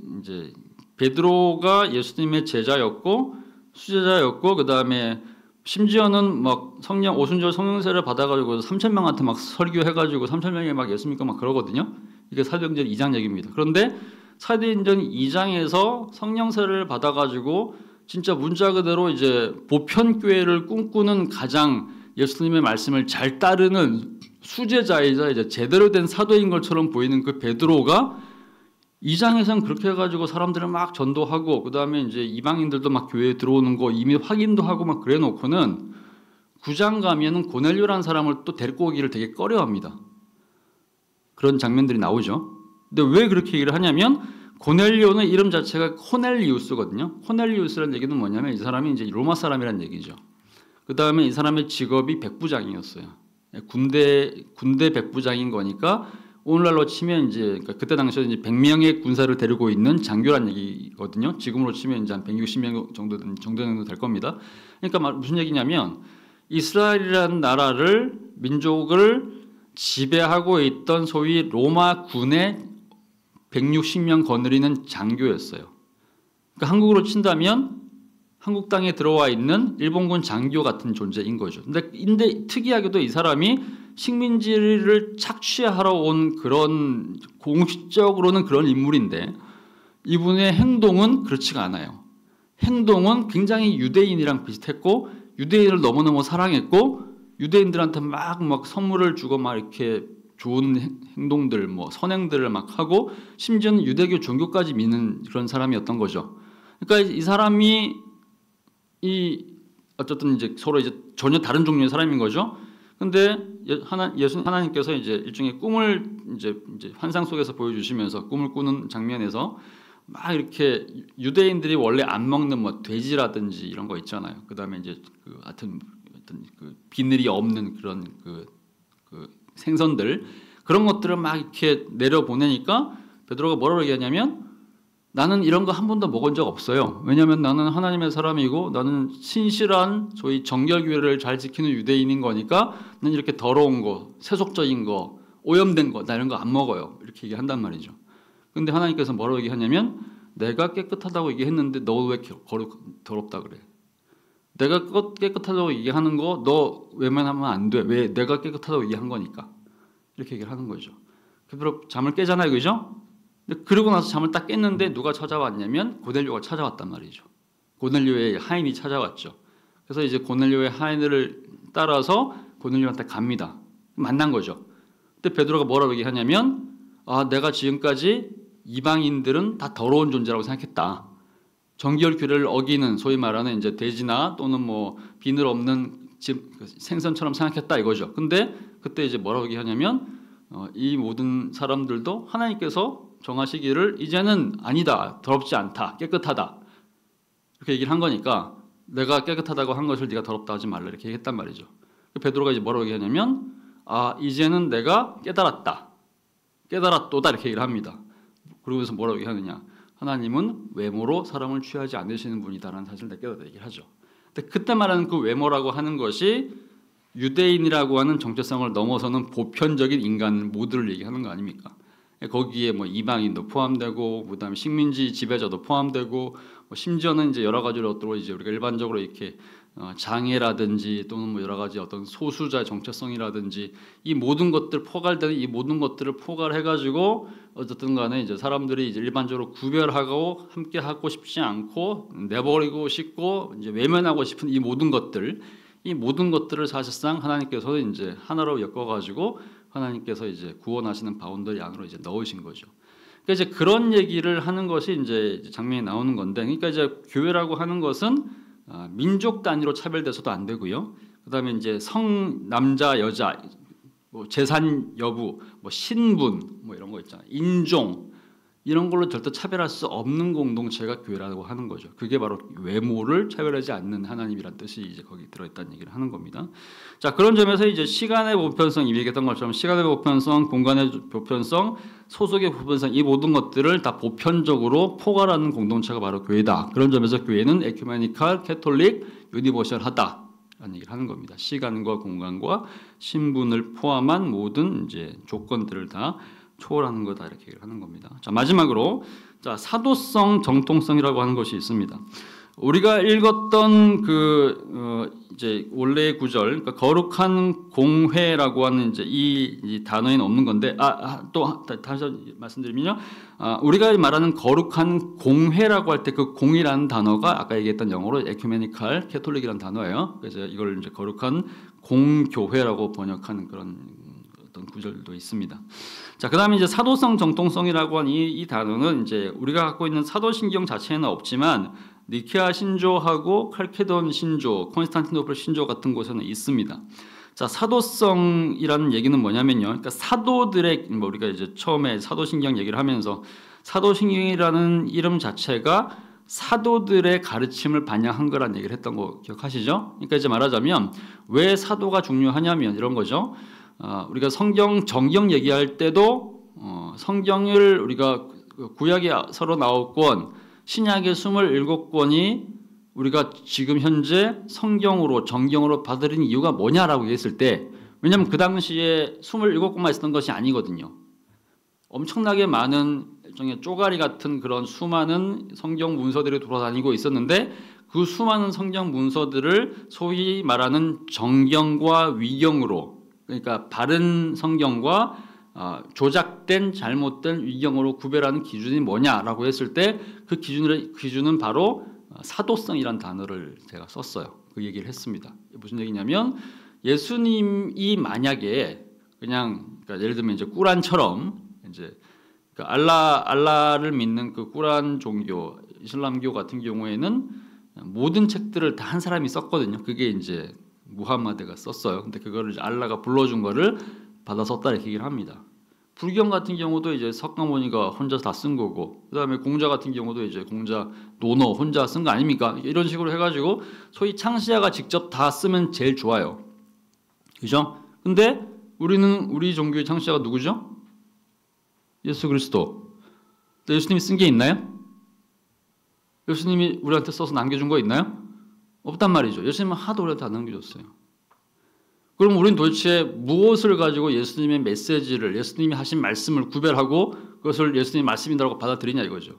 Speaker 1: 베드로가 예수님의 제자였고 수제자였고 그 다음에 심지어는 막 오순절 성령세를 받아가지고 3,000명한테 막 설교해가지고 3,000명이 막 예수 믿고 막 그러거든요. 이게 사도행전 2장 얘기입니다. 그런데 사도행전 2장에서 성령세를 받아가지고 진짜 문자 그대로 이제 보편교회를 꿈꾸는 가장 예수님의 말씀을 잘 따르는 수제자이자 이제 제대로 된 사도인 것처럼 보이는 그 베드로가 2장에서는 그렇게 해가지고 사람들을 막 전도하고 그 다음에 이제 이방인들도 막 교회에 들어오는 거 이미 확인도 하고 막 그래 놓고는 9장 가면은 고넬료라는 사람을 또 데리고 오기를 되게 꺼려합니다. 그런 장면들이 나오죠. 근데 왜 그렇게 얘기를 하냐면 고넬료는 이름 자체가 코넬리우스거든요. 코넬리우스라는 얘기는 뭐냐면 이 사람이 이제 로마 사람이라는 얘기죠. 그 다음에 이 사람의 직업이 백부장이었어요. 군대 백부장인 거니까 오늘날로 치면 이제 그때 당시에 이제 100명의 군사를 데리고 있는 장교란 얘기거든요. 지금으로 치면 이제 한 160명 정도 될 겁니다. 그러니까 무슨 얘기냐면 이스라엘이라는 나라를 민족을 지배하고 있던 소위 로마 군의 160명 거느리는 장교였어요. 그러니까 한국으로 친다면 한국 땅에 들어와 있는 일본군 장교 같은 존재인 거죠. 근데 특이하게도 이 사람이 식민지를 착취하러 온 그런 공식적으로는 그런 인물인데 이분의 행동은 그렇지가 않아요. 행동은 굉장히 유대인이랑 비슷했고 유대인을 너무너무 사랑했고 유대인들한테 막 선물을 주고 막 이렇게 좋은 행동들, 뭐 선행들을 막 하고 심지어는 유대교 종교까지 믿는 그런 사람이었던 거죠. 그러니까 이 사람이 어쨌든 이제 서로 이제 전혀 다른 종류의 사람인 거죠. 근데 하나님께서 이제 일종의 꿈을 이제 환상 속에서 보여주시면서 꿈을 꾸는 장면에서 막 이렇게 유대인들이 원래 안 먹는 뭐 돼지라든지 이런 거 있잖아요. 그 다음에 이제 하여튼 그 비늘이 없는 그런 그 생선들 그런 것들을 막 이렇게 내려 보내니까 베드로가 뭐라고 얘기하냐면 나는 이런 거 한 번도 먹은 적 없어요. 왜냐하면 나는 하나님의 사람이고 나는 신실한 소위 정결교회를 잘 지키는 유대인인 거니까 나는 이렇게 더러운 거, 세속적인 거, 오염된 거, 나 이런 거 안 먹어요. 이렇게 얘기한단 말이죠. 근데 하나님께서 뭐라고 얘기하냐면 내가 깨끗하다고 얘기했는데 너 왜 더럽다 그래? 내가 깨끗하다고 얘기하는 거 너 웬만하면 안 돼. 왜? 내가 깨끗하다고 얘기한 거니까. 이렇게 얘기를 하는 거죠. 베드로 잠을 깨잖아요, 그죠? 근데 그러고 나서 잠을 딱 깼는데 누가 찾아왔냐면 고넬료가 찾아왔단 말이죠. 고넬료의 하인이 찾아왔죠. 그래서 이제 고넬료의 하인을 따라서 고넬료한테 갑니다. 만난 거죠. 근데 베드로가 뭐라고 얘기하냐면 내가 지금까지 이방인들은 다 더러운 존재라고 생각했다. 정결 규례를 어기는 소위 말하는 이제 돼지나 또는 뭐 비늘 없는 생선처럼 생각했다 이거죠. 근데 그때 이제 뭐라고 얘기하냐면 이 모든 사람들도 하나님께서 정하시기를 이제는 아니다, 더럽지 않다, 깨끗하다 이렇게 얘기를 한 거니까 내가 깨끗하다고 한 것을 네가 더럽다 하지 말라 이렇게 얘기했단 말이죠. 베드로가 이제 뭐라고 얘기하냐면 이제는 내가 깨달았도다 이렇게 얘기를 합니다. 그러면서 뭐라고 얘기하느냐? 하나님은 외모로 사람을 취하지 않으시는 분이다라는 사실을 깨달았다 얘기를 하죠. 근데 그때 말하는 그 외모라고 하는 것이 유대인이라고 하는 정체성을 넘어서는 보편적인 인간 모두를 얘기하는 거 아닙니까? 거기에 뭐 이방인도 포함되고, 그다음에 식민지 지배자도 포함되고, 뭐 심지어는 이제 여러 가지 것들로 이제 우리가 일반적으로 이렇게 장애라든지 또는 뭐 여러 가지 어떤 소수자의 정체성이라든지 이 모든 것들 포괄되는 이 모든 것들을 포괄해가지고 어쨌든 간에 이제 사람들이 이제 일반적으로 구별하고 함께 하고 싶지 않고 내버리고 싶고 이제 외면하고 싶은 이 모든 것들을 사실상 하나님께서 이제 하나로 엮어가지고 하나님께서 이제 구원하시는 바운더리 안으로 이제 넣으신 거죠. 그러니까 이제 그런 얘기를 하는 것이 이제 장면에 나오는 건데, 그러니까 이제 교회라고 하는 것은 민족 단위로 차별돼서도 안 되고요. 그다음에 이제 남자, 여자, 뭐 재산 여부, 뭐 신분, 뭐 이런 거 있잖아요. 인종 이런 걸로 절대 차별할 수 없는 공동체가 교회라고 하는 거죠. 그게 바로 외모를 차별하지 않는 하나님이란 뜻이 이제 거기 들어있다는 얘기를 하는 겁니다. 자, 그런 점에서 이제 시간의 보편성, 이미 얘기했던 것처럼 시간의 보편성, 공간의 보편성, 소속의 보편성 이 모든 것들을 다 보편적으로 포괄하는 공동체가 바로 교회다. 그런 점에서 교회는 에큐메니칼, 캐톨릭, 유니버셜하다. 라는 얘기를 하는 겁니다. 시간과 공간과 신분을 포함한 모든 이제 조건들을 다 초월하는 거다 이렇게 얘기를 하는 겁니다. 자, 마지막으로 사도성 정통성이라고 하는 것이 있습니다. 우리가 읽었던 이제 원래의 구절, 그러니까 거룩한 공회라고 하는 이제 이 단어에는 없는 건데, 또 다시 말씀드리면요, 우리가 말하는 거룩한 공회라고 할 때 그 공이라는 단어가 아까 얘기했던 영어로 에큐메니칼 캐톨릭이라는 단어예요. 그래서 이걸 이제 거룩한 공교회라고 번역하는 그런 어떤 구절도 있습니다. 자, 그다음에 이제 사도성 정통성이라고 하는 이 단어는 이제 우리가 갖고 있는 사도신경 자체에는 없지만 니케아 신조하고 칼케돈 신조, 콘스탄티노플 신조 같은 곳에는 있습니다. 자, 사도성이라는 얘기는 뭐냐면요, 그러니까 사도들의 우리가 이제 처음에 사도신경 얘기를 하면서 사도신경이라는 이름 자체가 사도들의 가르침을 반영한 거란 얘기를 했던 거 기억하시죠? 그러니까 이제 말하자면 왜 사도가 중요하냐면 이런 거죠. 우리가 성경 정경 얘기할 때도 성경을 우리가 구약의 39권, 신약의 27권이 우리가 지금 현재 성경으로 정경으로 받아들인 이유가 뭐냐라고 했을 때, 왜냐하면 그 당시에 27권만 있었던 것이 아니거든요. 엄청나게 많은 일종의 쪼가리 같은 그런 수많은 성경 문서들이 돌아다니고 있었는데 그 수많은 성경 문서들을 소위 말하는 정경과 위경으로, 그러니까 바른 성경과 조작된 잘못된 위경으로 구별하는 기준이 뭐냐라고 했을 때 그 기준은 바로 사도성이란 단어를 제가 썼어요. 그 얘기를 했습니다. 무슨 얘기냐면 예수님이 만약에 그냥 그러니까 예를 들면 이제 꾸란처럼 이제 알라를 믿는 그 꾸란 종교, 이슬람교 같은 경우에는 모든 책들을 다 한 사람이 썼거든요. 그게 이제 무함마드가 썼어요. 근데 그거를 이제 알라가 불러준 거를 받아 썼다 이렇게 얘기를 합니다. 불경 같은 경우도 이제 석가모니가 혼자서 다 쓴 거고, 그다음에 공자 같은 경우도 이제 공자 논어 혼자 쓴 거 아닙니까? 이런 식으로 해가지고 소위 창시자가 직접 다 쓰면 제일 좋아요. 그죠? 근데 우리 종교의 창시자가 누구죠? 예수 그리스도. 예수님이 쓴 게 있나요? 예수님이 우리한테 써서 남겨준 거 있나요? 없단 말이죠. 예수님은 하도 우리한테 안 남겨줬어요. 그럼 우리는 도대체 무엇을 가지고 예수님의 메시지를, 예수님이 하신 말씀을 구별하고 그것을 예수님의 말씀이라고 받아들이냐 이거죠.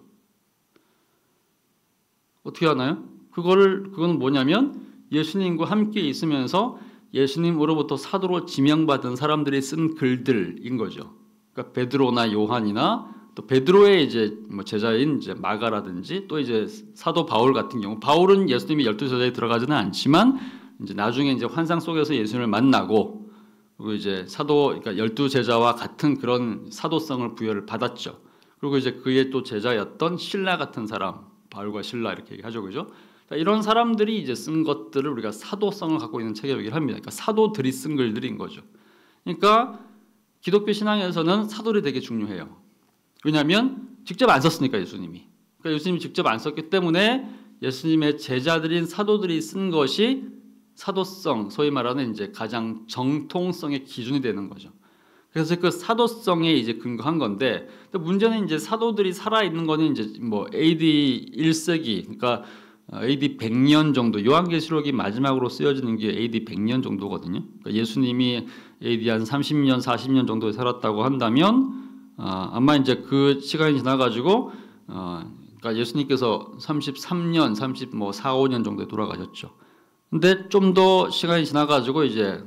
Speaker 1: 어떻게 하나요? 그건 뭐냐면 예수님과 함께 있으면서 예수님으로부터 사도로 지명받은 사람들이 쓴 글들인 거죠. 그러니까 베드로나 요한이나 또 베드로의 이제 뭐 제자인 이제 마가라든지 또 이제 사도 바울 같은 경우, 바울은 예수님이 12제자에 들어가지는 않지만 이제 나중에 이제 환상 속에서 예수님을 만나고 그리고 이제 그러니까 12제자와 같은 그런 사도성을 부여를 받았죠. 그리고 이제 그의 또 제자였던 실라 같은 사람, 바울과 실라 이렇게 얘기하죠, 그죠? 이런 사람들이 이제 쓴 것들을 우리가 사도성을 갖고 있는 책이라고 얘기를 합니다. 그러니까 사도들이 쓴 글들인 거죠. 그러니까 기독교 신앙에서는 사도들이 되게 중요해요. 왜냐하면 직접 안 썼으니까 예수님이. 그러니까 예수님이 직접 안 썼기 때문에 예수님의 제자들인 사도들이 쓴 것이 사도성, 소위 말하는 이제 가장 정통성의 기준이 되는 거죠. 그래서 그 사도성에 이제 근거한 건데, 문제는 이제 사도들이 살아 있는 거는 이제 뭐 AD 1세기, 그러니까 AD 100년 정도, 요한계시록이 마지막으로 쓰여지는 게 AD 100년 정도거든요. 그러니까 예수님이 AD 한 30년, 40년 정도에 살았다고 한다면 아마 이제 그 시간이 지나가지고 그러니까 예수님께서 33년, 34, 5년 정도에 돌아가셨죠. 근데 좀 더 시간이 지나가지고 이제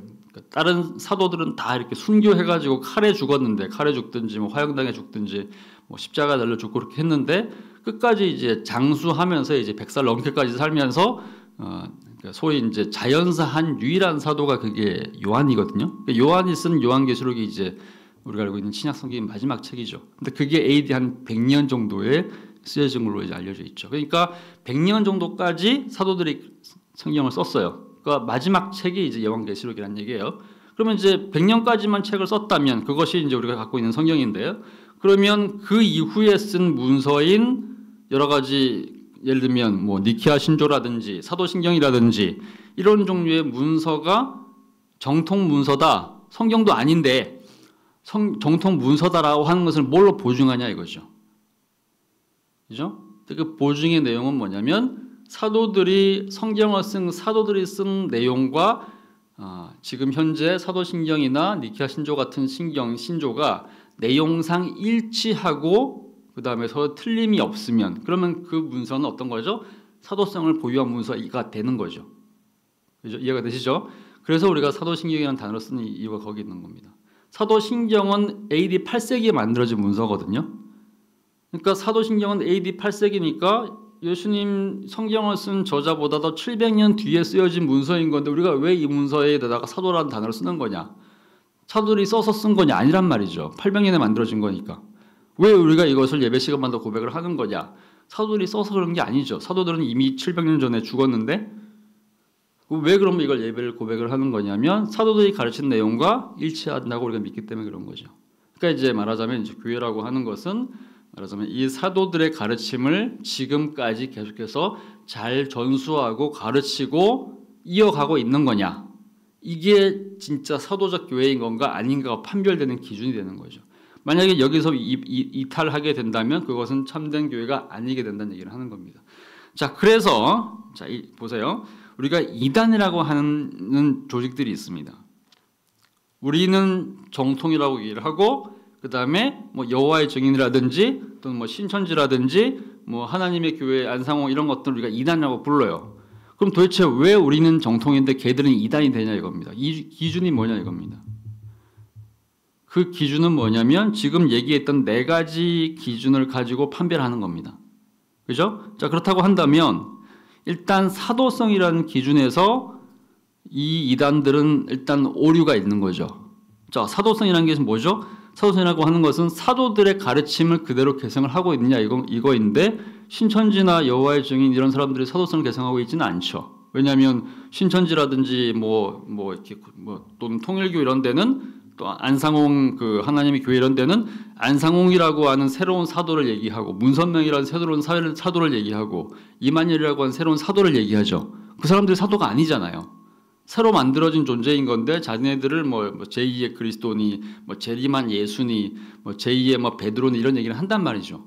Speaker 1: 다른 사도들은 다 이렇게 순교해가지고 칼에 죽었는데, 칼에 죽든지 뭐 화형당해 죽든지 뭐 십자가 달려 죽고 그렇게 했는데 끝까지 이제 장수하면서 이제 100살 넘게까지 살면서 소위 이제 자연사한 유일한 사도가 그게 요한이거든요. 요한이 쓴 요한계시록이 이제 우리가 알고 있는 신약 성경의 마지막 책이죠. 근데 그게 AD 한 100년 정도에 쓰여진 걸로 이제 알려져 있죠. 그러니까 100년 정도까지 사도들이 성경을 썼어요. 그러니까 마지막 책이 이제 요한계시록이라는 얘기예요. 그러면 이제 100년까지만 책을 썼다면 그것이 이제 우리가 갖고 있는 성경인데요. 그러면 그 이후에 쓴 문서인 여러 가지, 예를 들면 뭐 니케아 신조라든지 사도신경이라든지 이런 종류의 문서가 정통 문서다, 성경도 아닌데 정통 문서다라고 하는 것을 뭘로 보증하냐 이거죠. 그죠? 그 보증의 내용은 뭐냐면 사도들이 성경을 쓴 사도들이 쓴 내용과 지금 현재 사도신경이나 니케아 신조 같은 신조가 내용상 일치하고 그 다음에 서로 틀림이 없으면 그러면 그 문서는 어떤 거죠? 사도성을 보유한 문서가 되는 거죠. 그죠? 이해가 되시죠? 그래서 우리가 사도신경이라는 단어를 쓰는 이유가 거기 있는 겁니다. 사도신경은 AD 8세기에 만들어진 문서거든요. 그러니까 사도신경은 AD 8세기니까 예수님 성경을 쓴 저자보다도 700년 뒤에 쓰여진 문서인 건데 우리가 왜 이 문서에다가 사도라는 단어를 쓰는 거냐? 사도들이 써서 쓴 거냐? 아니란 말이죠. 800년에 만들어진 거니까. 왜 우리가 이것을 예배 시간마다 고백을 하는 거냐? 사도들이 써서 그런 게 아니죠. 사도들은 이미 700년 전에 죽었는데 왜 그러면 이걸 예배를 고백을 하는 거냐면 사도들이 가르친 내용과 일치한다고 우리가 믿기 때문에 그런 거죠. 그러니까 이제 말하자면 이제 교회라고 하는 것은 말하자면 이 사도들의 가르침을 지금까지 계속해서 잘 전수하고 가르치고 이어가고 있는 거냐, 이게 진짜 사도적 교회인 건가 아닌가가 판별되는 기준이 되는 거죠. 만약에 여기서 이탈하게 된다면 그것은 참된 교회가 아니게 된다는 얘기를 하는 겁니다. 자, 그래서 자, 보세요. 우리가 이단이라고 하는 조직들이 있습니다. 우리는 정통이라고 얘기를 하고 그 다음에 뭐 여호와의 증인이라든지 또는 뭐 신천지라든지 뭐 하나님의 교회, 안상홍 이런 것들을 우리가 이단이라고 불러요. 그럼 도대체 왜 우리는 정통인데 걔들은 이단이 되냐 이겁니다. 이 기준이 뭐냐 이겁니다. 그 기준은 뭐냐면 지금 얘기했던 4가지 기준을 가지고 판별하는 겁니다. 그죠? 자, 그렇다고 한다면 일단 사도성이라는 기준에서 이 이단들은 일단 오류가 있는 거죠. 자, 사도성이라는 게 뭐죠? 사도성이라고 하는 것은 사도들의 가르침을 그대로 개성을 하고 있느냐 이거인데 신천지나 여호와의 증인 이런 사람들이 사도성을 개성하고 있지는 않죠. 왜냐하면 신천지라든지 또는 통일교 이런 데는 또 안상홍 그 하나님의 교회 이런 데는 안상홍이라고 하는 새로운 사도를 얘기하고 문선명이라는 새로운 사도를 얘기하고 이만열이라고 하는 새로운 사도를 얘기하죠. 그 사람들이 사도가 아니잖아요. 새로 만들어진 존재인 건데 자기네들을 뭐 제2의 그리스도니 뭐 재림한 예수니 뭐 제2의 뭐 베드로니 이런 얘기를 한단 말이죠.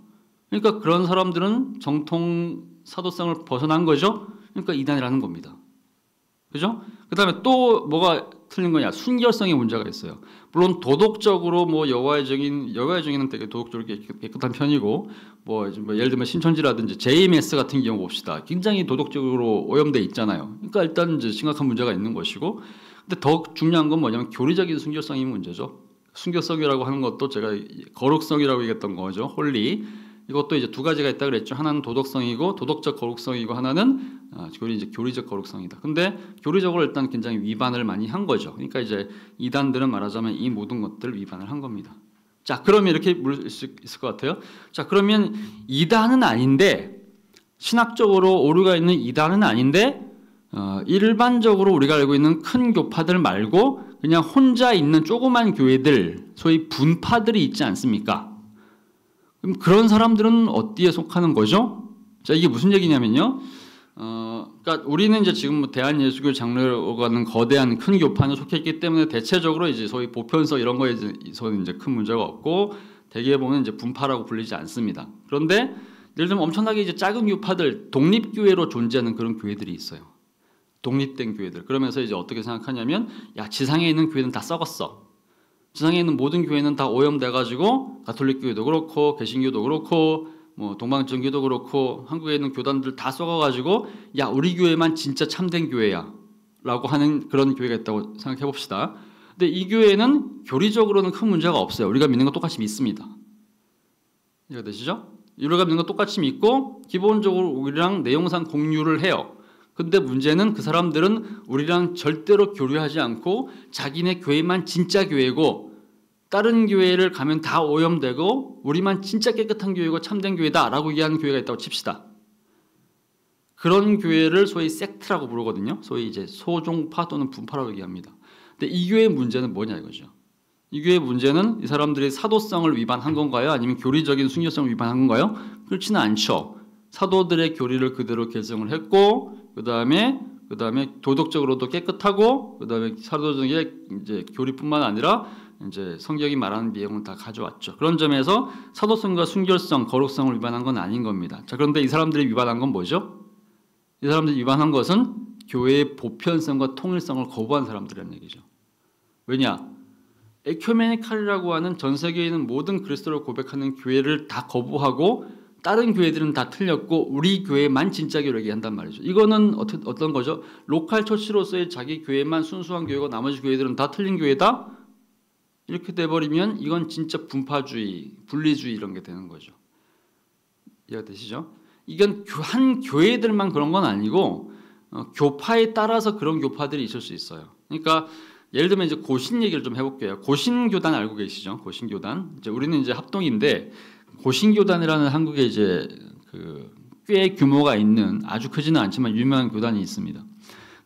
Speaker 1: 그러니까 그런 사람들은 정통 사도성을 벗어난 거죠. 그러니까 이단이라는 겁니다. 그죠? 그다음에 또 뭐가 틀린 거냐? 순결성의 문제가 있어요. 물론 도덕적으로 뭐 여호와의 증인은 되게 도덕적으로 깨끗한 편이고 뭐 예를 들면 신천지라든지 JMS 같은 경우 봅시다. 굉장히 도덕적으로 오염돼 있잖아요. 그러니까 일단 이제 심각한 문제가 있는 것이고, 근데 더 중요한 건 뭐냐면 교리적인 순결성이 문제죠. 순교성이라고 하는 것도 제가 거룩성이라고 얘기했던 거죠. 홀리. 이것도 이제 두 가지가 있다 그랬죠. 하나는 도덕성이고 도덕적 거룩성이고 하나는 이제 교리적 거룩성이다. 근데 교리적으로 일단 굉장히 위반을 많이 한 거죠. 그러니까 이제 이단들은 말하자면 이 모든 것들을 위반을 한 겁니다. 자, 그러면 이렇게 물을 수 있을 것 같아요. 자, 그러면 이단은 아닌데 신학적으로 오류가 있는 이단은 아닌데 일반적으로 우리가 알고 있는 큰 교파들 말고 그냥 혼자 있는 조그만 교회들, 소위 분파들이 있지 않습니까? 그럼 그런 사람들은 어디에 속하는 거죠? 자, 이게 무슨 얘기냐면요. 그러니까 우리는 이제 지금 뭐 대한예수교 장로라고 하는 거대한 큰 교파에 속해 있기 때문에 대체적으로 이제 소위 보편성 이런 거에서는 이제 큰 문제가 없고 대개 보면 이제 분파라고 불리지 않습니다. 그런데 예를 들면 엄청나게 이제 작은 교파들, 독립교회로 존재하는 그런 교회들이 있어요. 독립된 교회들. 그러면서 이제 어떻게 생각하냐면, 야, 지상에 있는 교회는 다 썩었어. 지상에 있는 모든 교회는 다 오염돼가지고 가톨릭 교회도 그렇고 개신교도 그렇고 뭐 동방정교도 그렇고 한국에 있는 교단들 다 썩어가지고 야, 우리 교회만 진짜 참된 교회야 라고 하는 그런 교회가 있다고 생각해 봅시다. 근데 이 교회는 교리적으로는 큰 문제가 없어요. 우리가 믿는 거 똑같이 믿습니다. 이해가 되시죠? 우리가 믿는 거 똑같이 믿고 기본적으로 우리랑 내용상 공유를 해요. 근데 문제는 그 사람들은 우리랑 절대로 교류하지 않고 자기네 교회만 진짜 교회고 다른 교회를 가면 다 오염되고 우리만 진짜 깨끗한 교회고 참된 교회다라고 얘기하는 교회가 있다고 칩시다. 그런 교회를 소위 섹트라고 부르거든요. 소위 이제 소종파 또는 분파라고 얘기합니다. 근데 이 교회의 문제는 뭐냐 이거죠. 이 교회의 문제는 이 사람들이 사도성을 위반한 건가요? 아니면 교리적인 순교성을 위반한 건가요? 그렇지는 않죠. 사도들의 교리를 그대로 계승을 했고 그 다음에 도덕적으로도 깨끗하고 그 다음에 사도적인 이제 교리뿐만 아니라 이제 성경이 말하는 내용을 다 가져왔죠. 그런 점에서 사도성과 순결성, 거룩성을 위반한 건 아닌 겁니다. 자, 그런데 이 사람들이 위반한 건 뭐죠? 이 사람들이 위반한 것은 교회의 보편성과 통일성을 거부한 사람들이라는 얘기죠. 왜냐? 에큐메니칼이라고 하는 전 세계에 있는 모든 그리스도를 고백하는 교회를 다 거부하고 다른 교회들은 다 틀렸고 우리 교회만 진짜 교회를 얘기한단 말이죠. 이거는 어떤 거죠? 로컬 처치로서의 자기 교회만 순수한 교회고 나머지 교회들은 다 틀린 교회다? 이렇게 돼버리면 이건 진짜 분파주의, 분리주의 이런 게 되는 거죠. 이해가 되시죠? 이건 한 교회들만 그런 건 아니고 교파에 따라서 그런 교파들이 있을 수 있어요. 그러니까 예를 들면 이제 고신 얘기를 좀 해볼게요. 고신교단 알고 계시죠? 고신교단. 이제 우리는 이제 합동인데 고신교단이라는 한국에 이제 꽤 규모가 있는 아주 크지는 않지만 유명한 교단이 있습니다.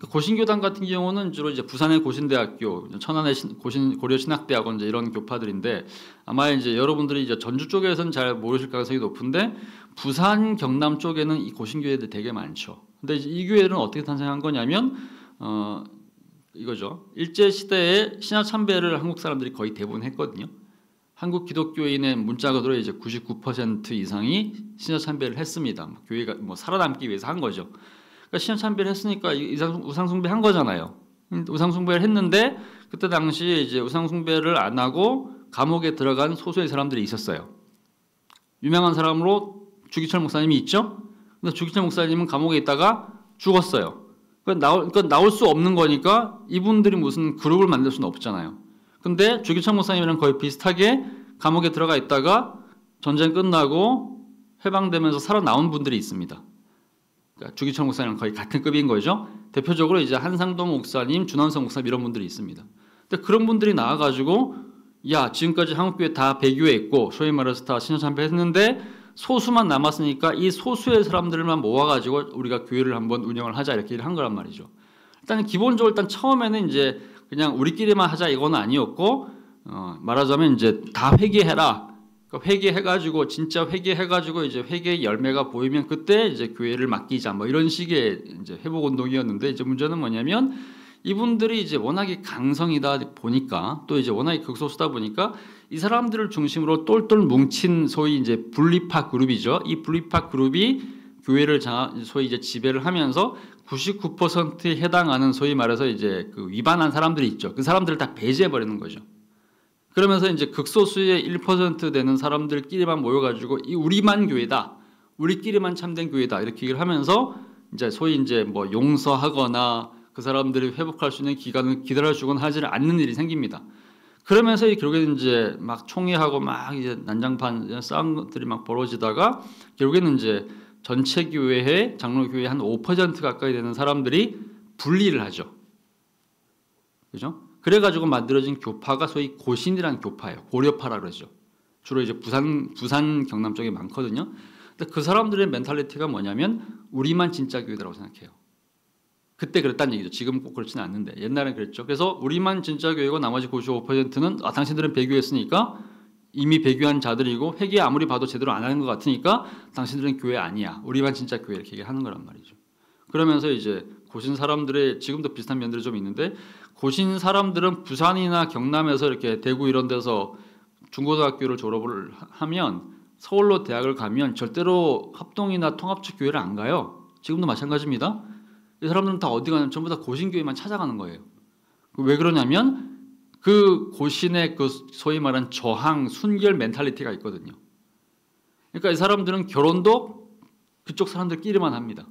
Speaker 1: 고신교단 같은 경우는 주로 이제 부산의 고신대학교, 천안의 고려신학대학원 이제 이런 교파들인데 아마 이제 여러분들이 이제 전주 쪽에서는 잘 모르실 가능성이 높은데 부산 경남 쪽에는 이 고신교회들 되게 많죠. 근데 이제 이 교회들은 어떻게 탄생한 거냐면 이거죠. 일제 시대에 신화 참배를 한국 사람들이 거의 대부분 했거든요. 한국 기독교인의 문자 그대로 이제 99% 이상이 신화 참배를 했습니다. 교회가 뭐 살아남기 위해서 한 거죠. 그러니까 신화 참배를 했으니까 우상 숭배한 거잖아요. 우상 숭배를 했는데 그때 당시에 이제 우상 숭배를 안 하고 감옥에 들어간 소수의 사람들이 있었어요. 유명한 사람으로 주기철 목사님이 있죠. 근데 주기철 목사님은 감옥에 있다가 죽었어요. 그러니까 나올 수 없는 거니까 이분들이 무슨 그룹을 만들 수는 없잖아요. 근데 주기철 목사님이랑 거의 비슷하게 감옥에 들어가 있다가 전쟁 끝나고 해방되면서 살아나온 분들이 있습니다. 그러니까 주기철 목사님이랑 거의 같은 급인 거죠. 대표적으로 이제 한상동 목사님, 준원성 목사님 이런 분들이 있습니다. 근데 그런 분들이 나와가지고 야, 지금까지 한국교회 다 배교했고 소위 말해서 다 신천참배했는데 소수만 남았으니까 이 소수의 사람들만 모아가지고 우리가 교회를 한번 운영을 하자 이렇게 한 거란 말이죠. 일단 기본적으로 처음에는 이제 그냥 우리끼리만 하자 이건 아니었고 말하자면 이제 다 회개해라. 그러니까 회개해가지고 진짜 회개해가지고 이제 회개의 열매가 보이면 그때 이제 교회를 맡기자 뭐 이런 식의 이제 회복 운동이었는데 이제 문제는 뭐냐면 이분들이 이제 워낙에 강성이다 보니까 또 이제 워낙에 극소수다 보니까 이 사람들을 중심으로 똘똘 뭉친 소위 이제 분리파 그룹이죠. 이 분리파 그룹이 교회를 소위 이제 지배를 하면서 99%에 해당하는 소위 말해서 이제 그 위반한 사람들이 있죠. 그 사람들을 다 배제해 버리는 거죠. 그러면서 이제 극소수의 1% 되는 사람들끼리만 모여가지고 이 우리만 교회다, 우리끼리만 참된 교회다 이렇게 얘기를 하면서 이제 소위 이제 뭐 용서하거나 그 사람들이 회복할 수 있는 기간을 기다려주거나 하지 않는 일이 생깁니다. 그러면서 결국에는 이제 막 총회하고 막 이제 난장판 싸움들이 막 벌어지다가 결국에는 이제 전체 교회의 장로교회 한 5% 가까이 되는 사람들이 분리를 하죠. 그죠? 그래가지고 만들어진 교파가 소위 고신이라는 교파예요. 고려파라 그러죠. 주로 이제 부산 경남 쪽에 많거든요. 근데 그 사람들의 멘탈리티가 뭐냐면 우리만 진짜 교회라고 생각해요. 그때 그랬다는 얘기죠. 지금 꼭 그렇지는 않는데 옛날엔 그랬죠. 그래서 우리만 진짜 교회고 나머지 95%는 당신들은 배교했으니까 이미 배교한 자들이고 회개 아무리 봐도 제대로 안 하는 것 같으니까 당신들은 교회 아니야. 우리만 진짜 교회 이렇게 얘기하는 거란 말이죠. 그러면서 이제 고신 사람들의 지금도 비슷한 면들이 좀 있는데 고신 사람들은 부산이나 경남에서 이렇게 대구 이런 데서 중고등학교를 졸업을 하면 서울로 대학을 가면 절대로 합동이나 통합적 교회를 안 가요. 지금도 마찬가지입니다. 이 사람들은 다 어디 가냐면 전부 다 고신교회만 찾아가는 거예요. 왜 그러냐면 그 고신의 그 소위 말하는 저항, 순결 멘탈리티가 있거든요. 그러니까 이 사람들은 결혼도 그쪽 사람들끼리만 합니다.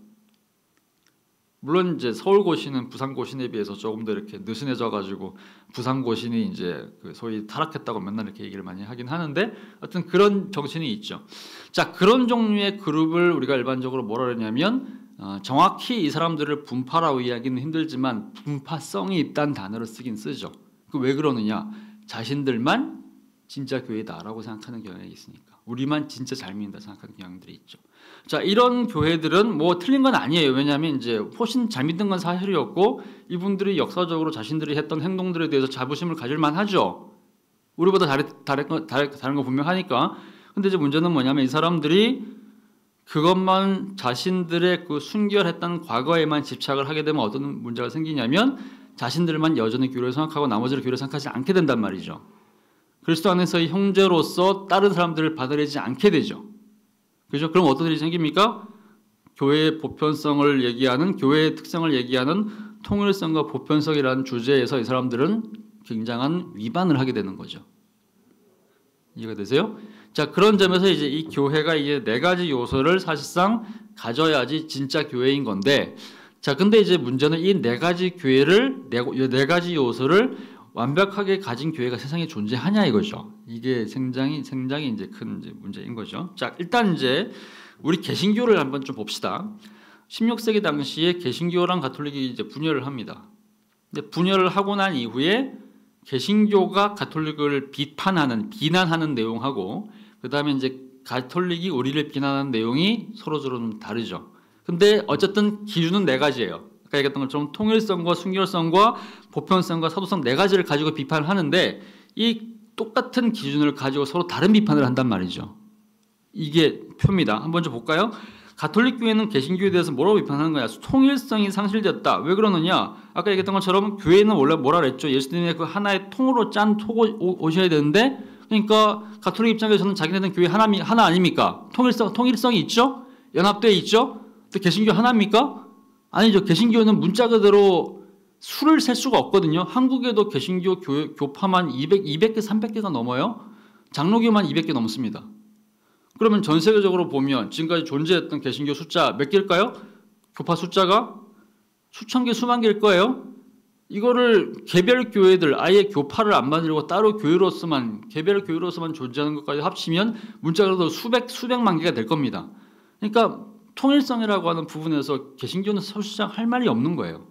Speaker 1: 물론 이제 서울 고신은 부산 고신에 비해서 조금 더 이렇게 느슨해져 가지고 부산 고신이 이제 그 소위 타락했다고 맨날 이렇게 얘기를 많이 하긴 하는데 하여튼 그런 정신이 있죠. 자, 그런 종류의 그룹을 우리가 일반적으로 뭐라 그러냐면 정확히 이 사람들을 분파라고 이야기는 힘들지만 분파성이 있다는 단어를 쓰긴 쓰죠. 왜 그러느냐? 자신들만 진짜 교회다라고 생각하는 경향이 있으니까. 우리만 진짜 잘 믿는다 생각하는 경향들이 있죠. 자, 이런 교회들은 뭐 틀린 건 아니에요. 왜냐하면 이제 훨씬 잘 믿는 건 사실이었고 이분들이 역사적으로 자신들이 했던 행동들에 대해서 자부심을 가질 만하죠. 우리보다 다른 거 분명하니까. 근데 이제 문제는 뭐냐면 이 사람들이 그것만 자신들의 그 순결했던 과거에만 집착을 하게 되면 어떤 문제가 생기냐면 자신들만 여전히 교회를 생각하고 나머지를 교회를 생각하지 않게 된단 말이죠. 그리스도 안에서의 형제로서 다른 사람들을 받아들이지 않게 되죠. 그죠? 그럼 어떤 일이 생깁니까? 교회의 보편성을 얘기하는, 교회의 특성을 얘기하는 통일성과 보편성이라는 주제에서 이 사람들은 굉장한 위반을 하게 되는 거죠. 이해가 되세요? 자, 그런 점에서 이제 이 교회가 이제 네 가지 요소를 사실상 가져야지 진짜 교회인 건데, 자, 근데 이제 문제는 이 네 가지 네 가지 요소를 완벽하게 가진 교회가 세상에 존재하냐 이거죠. 이게 굉장히 이제 큰 문제인 거죠. 자, 일단 이제 우리 개신교를 한번 좀 봅시다. 16세기 당시에 개신교랑 가톨릭이 이제 분열을 합니다. 근데 분열을 하고 난 이후에 개신교가 가톨릭을 비난하는 내용하고 그다음에 이제 가톨릭이 우리를 비난하는 내용이 서로서로 좀 다르죠. 근데 어쨌든 기준은 네 가지예요. 아까 얘기했던 것처럼 통일성과 순결성과 보편성과 사도성 네 가지를 가지고 비판을 하는데 이 똑같은 기준을 가지고 서로 다른 비판을 한단 말이죠. 이게 표입니다. 한번 좀 볼까요? 가톨릭 교회는 개신교에 대해서 뭐라고 비판하는 거야? 통일성이 상실됐다. 왜 그러느냐? 아까 얘기했던 것처럼 교회는 원래 뭐라 그랬죠? 예수님의 그 하나의 통으로 짠 오셔야 되는데 그러니까 가톨릭 입장에서는 자기네는 교회 하나 아닙니까? 통일성이 있죠? 연합되어 있죠? 근데 개신교 하나입니까? 아니죠. 개신교는 문자 그대로 수를 셀 수가 없거든요. 한국에도 개신교 교파만 200개, 300개가 넘어요. 장로교만 200개 넘습니다. 그러면 전 세계적으로 보면 지금까지 존재했던 개신교 숫자 몇 개일까요? 교파 숫자가 수천 개, 수만 개일 거예요. 이거를 개별 교회들 아예 교파를 안 만들고 따로 개별 교회로서만 존재하는 것까지 합치면 문자 그대로 수백만 개가 될 겁니다. 그러니까 통일성이라고 하는 부분에서 개신교는 사실상 할 말이 없는 거예요.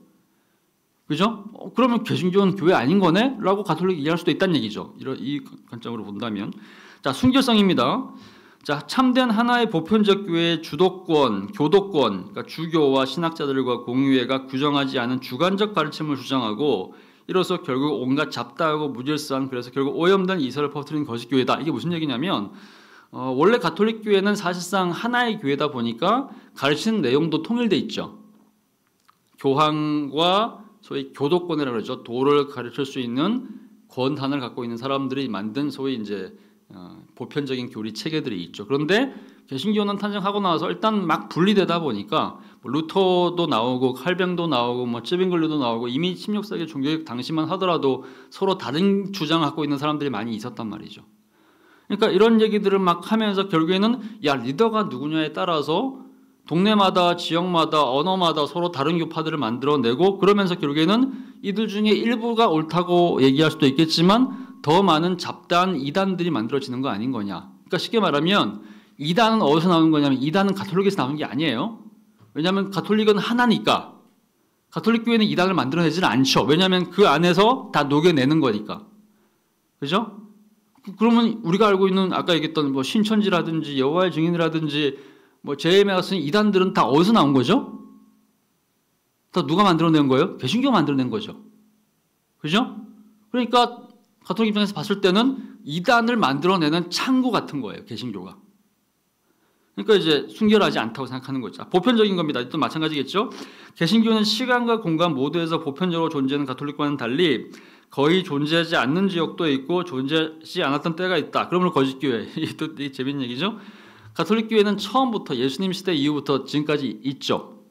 Speaker 1: 그죠? 그러면 개신교는 교회 아닌 거네? 라고 가톨릭이 이해할 수도 있다는 얘기죠. 이 관점으로 본다면. 자, 순결성입니다. 자, 참된 하나의 보편적 교회의 주도권, 교도권, 그러니까 주교와 신학자들과 공의회가 규정하지 않은 주관적 가르침을 주장하고 이로써 결국 온갖 잡다하고 무질서한 그래서 결국 오염된 이설을 퍼뜨리는 거짓 교회다. 이게 무슨 얘기냐면 원래 가톨릭 교회는 사실상 하나의 교회다 보니까 가르치는 내용도 통일돼 있죠. 교황과 소위 교도권이라고 그러죠. 도를 가르칠 수 있는 권한을 갖고 있는 사람들이 만든 소위 이제 보편적인 교리 체계들이 있죠. 그런데 개신교는 탄생하고 나서 일단 막 분리되다 보니까 루터도 나오고 칼뱅도 나오고 쯔빙글루도 나오고 이미 16세기 종교개혁 당시만 하더라도 서로 다른 주장을 갖고 있는 사람들이 많이 있었단 말이죠. 그러니까 이런 얘기들을 막 하면서 결국에는 야, 리더가 누구냐에 따라서 동네마다 지역마다 언어마다 서로 다른 교파들을 만들어내고 그러면서 결국에는 이들 중에 일부가 옳다고 얘기할 수도 있겠지만 더 많은 잡다한 이단들이 만들어지는 거 아닌 거냐. 그러니까 쉽게 말하면 이단은 어디서 나오는 거냐면 이단은 가톨릭에서 나오는 게 아니에요. 왜냐하면 가톨릭은 하나니까. 가톨릭 교회는 이단을 만들어내지는 않죠. 왜냐하면 그 안에서 다 녹여내는 거니까. 그죠? 그러면 우리가 알고 있는 아까 얘기했던 뭐 신천지라든지 여호와의 증인이라든지 뭐 JMA 같은 이단들은 다 어디서 나온 거죠? 다 누가 만들어낸 거예요? 개신교가 만들어낸 거죠. 그죠? 그러니까 가톨릭 입장에서 봤을 때는 이단을 만들어내는 창구 같은 거예요. 개신교가. 그러니까 이제 순결하지 않다고 생각하는 거죠. 보편적인 겁니다. 또 마찬가지겠죠. 개신교는 시간과 공간 모두에서 보편적으로 존재하는 가톨릭과는 달리 거의 존재하지 않는 지역도 있고 존재하지 않았던 때가 있다. 그러면 거짓교회. 또 되게 재밌는 얘기죠. 가톨릭 교회는 처음부터 예수님 시대 이후부터 지금까지 있죠.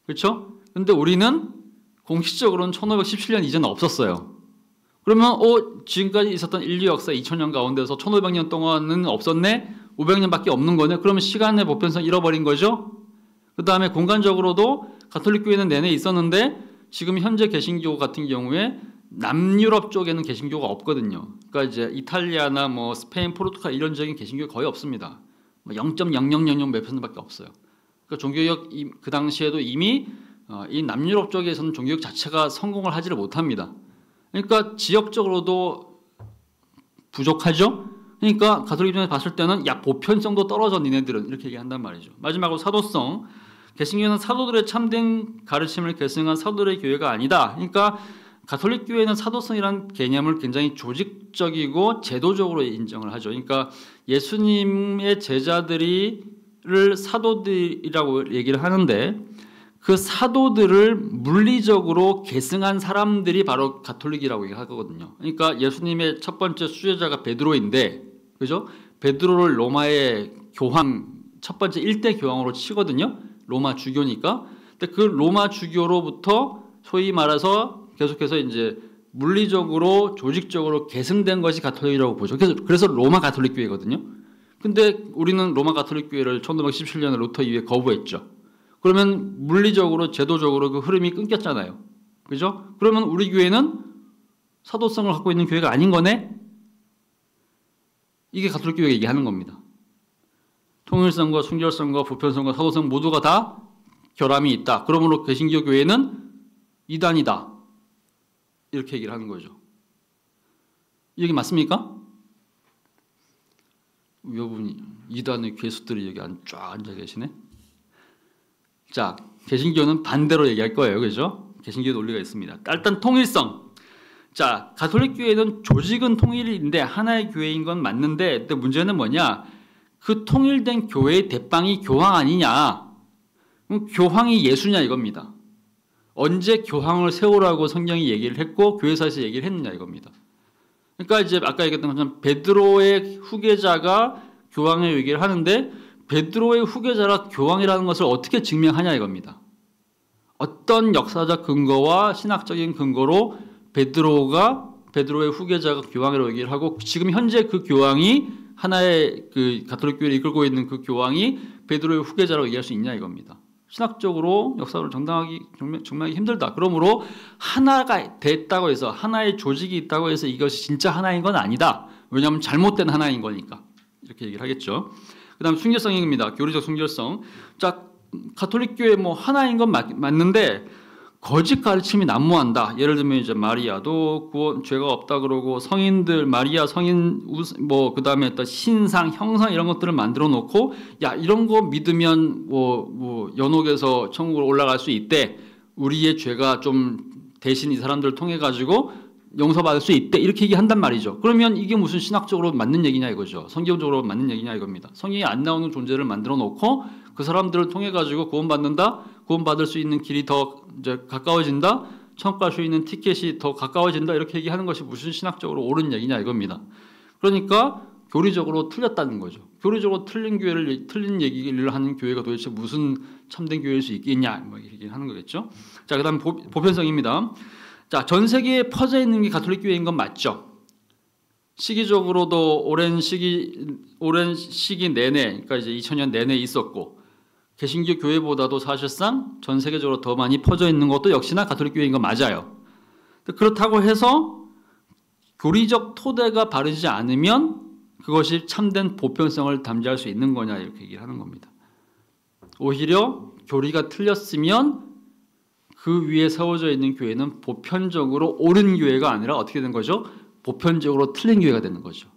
Speaker 1: 그렇죠? 근데 우리는 공식적으로는 1517년 이전은 없었어요. 그러면 지금까지 있었던 인류 역사 2000년 가운데서 1500년 동안은 없었네? 500년밖에 없는 거네? 그러면 시간의 보편성 잃어버린 거죠? 그 다음에 공간적으로도 가톨릭 교회는 내내 있었는데 지금 현재 개신교 같은 경우에 남유럽 쪽에는 개신교가 없거든요. 그러니까 이제 이탈리아나 뭐 스페인, 포르투갈 이런 지역에 개신교가 거의 없습니다. 0.0000 몇 %밖에 없어요. 그러니까 종교개혁 그 당시에도 이미 이 남유럽 쪽에서는 종교개혁 자체가 성공을 하지를 못합니다. 그러니까 지역적으로도 부족하죠. 그러니까 가톨릭 입장에서 봤을 때는 야 보편성도 떨어져 니네들은 이렇게 얘기한단 말이죠. 마지막으로 사도성. 개신교는 사도들의 참된 가르침을 계승한 사도들의 교회가 아니다. 그러니까 가톨릭 교회는 사도성이라는 개념을 굉장히 조직적이고 제도적으로 인정을 하죠. 그러니까 예수님의 제자들을 사도들이라고 얘기를 하는데 그 사도들을 물리적으로 계승한 사람들이 바로 가톨릭이라고 얘기하거든요. 그러니까 예수님의 첫 번째 수제자가 베드로인데, 그죠? 베드로를 로마의 교황, 첫 번째 1대 교황으로 치거든요. 로마 주교니까. 근데 그 로마 주교로부터 소위 말해서 계속해서 이제 물리적으로 조직적으로 계승된 것이 가톨릭이라고 보죠. 그래서 로마 가톨릭 교회거든요. 근데 우리는 로마 가톨릭 교회를 1517년에 루터 이후에 거부했죠. 그러면 물리적으로 제도적으로 그 흐름이 끊겼잖아요. 그죠? 그러면 우리 교회는 사도성을 갖고 있는 교회가 아닌 거네? 이게 가톨릭 교회가 얘기하는 겁니다. 통일성과 순결성과 보편성과 사도성 모두가 다 결함이 있다. 그러므로 개신교 교회는 이단이다. 이렇게 얘기를 하는 거죠. 이 얘기 맞습니까? 여러분이 이단의 괴수들이 여기 쫙 앉아 계시네. 자, 개신교는 반대로 얘기할 거예요. 그죠? 개신교의 논리가 있습니다. 일단 통일성. 자, 가톨릭 교회는 조직은 통일인데 하나의 교회인 건 맞는데 근데 문제는 뭐냐? 그 통일된 교회의 대빵이 교황 아니냐? 그럼 교황이 예수냐 이겁니다. 언제 교황을 세우라고 성경이 얘기를 했고 교회사에서 얘기를 했느냐 이겁니다. 그러니까 이제 아까 얘기했던 것처럼 베드로의 후계자가 교황의 얘기를 하는데 베드로의 후계자라 교황이라는 것을 어떻게 증명하냐 이겁니다. 어떤 역사적 근거와 신학적인 근거로 베드로의 후계자가 교황이라고 얘기를 하고 지금 현재 그 교황이 하나의 그 가톨릭 교회를 이끌고 있는 그 교황이 베드로의 후계자라고 얘기할 수 있냐 이겁니다. 신학적으로 역사를 정당하기 정말 힘들다. 그러므로 하나가 됐다고 해서 하나의 조직이 있다고 해서 이것이 진짜 하나인 건 아니다. 왜냐하면 잘못된 하나인 거니까. 이렇게 얘기를 하겠죠. 그 다음 순결성입니다. 교리적 순결성. 자, 가톨릭 교회 뭐 하나인 건 맞는데 거짓 가르침이 난무한다. 예를 들면 이제 마리아도 죄가 없다 그러고 성인들 마리아 성인 뭐 그다음에 또 신상 형상 이런 것들을 만들어 놓고 야 이런 거 믿으면 뭐 연옥에서 천국으로 올라갈 수 있대. 우리의 죄가 좀 대신 이 사람들을 통해 가지고 용서받을 수 있대. 이렇게 얘기한단 말이죠. 그러면 이게 무슨 신학적으로 맞는 얘기냐 이거죠. 성경적으로 맞는 얘기냐 이겁니다. 성경에 안 나오는 존재를 만들어 놓고 그 사람들을 통해 가지고 구원받는다. 구원받을 수 있는 길이 더 이제 가까워진다. 천국 갈 수 있는 티켓이 더 가까워진다. 이렇게 얘기하는 것이 무슨 신학적으로 옳은 얘기냐 이겁니다. 그러니까 교리적으로 틀렸다는 거죠. 교리적으로 틀린 얘기를 하는 교회가 도대체 무슨 참된 교회일 수 있겠냐 뭐 얘기를 하는 거겠죠. 자, 그다음 보편성입니다. 자, 전 세계에 퍼져 있는 게 가톨릭 교회인 건 맞죠. 시기적으로도 오랜 시기 내내, 그러니까 이제 2000년 내내 있었고, 개신교 교회보다도 사실상 전 세계적으로 더 많이 퍼져 있는 것도 역시나 가톨릭 교회인 건 맞아요. 그렇다고 해서 교리적 토대가 바르지 않으면 그것이 참된 보편성을 담지할 수 있는 거냐 이렇게 얘기를 하는 겁니다. 오히려 교리가 틀렸으면 그 위에 세워져 있는 교회는 보편적으로 옳은 교회가 아니라 어떻게 된 거죠? 보편적으로 틀린 교회가 되는 거죠.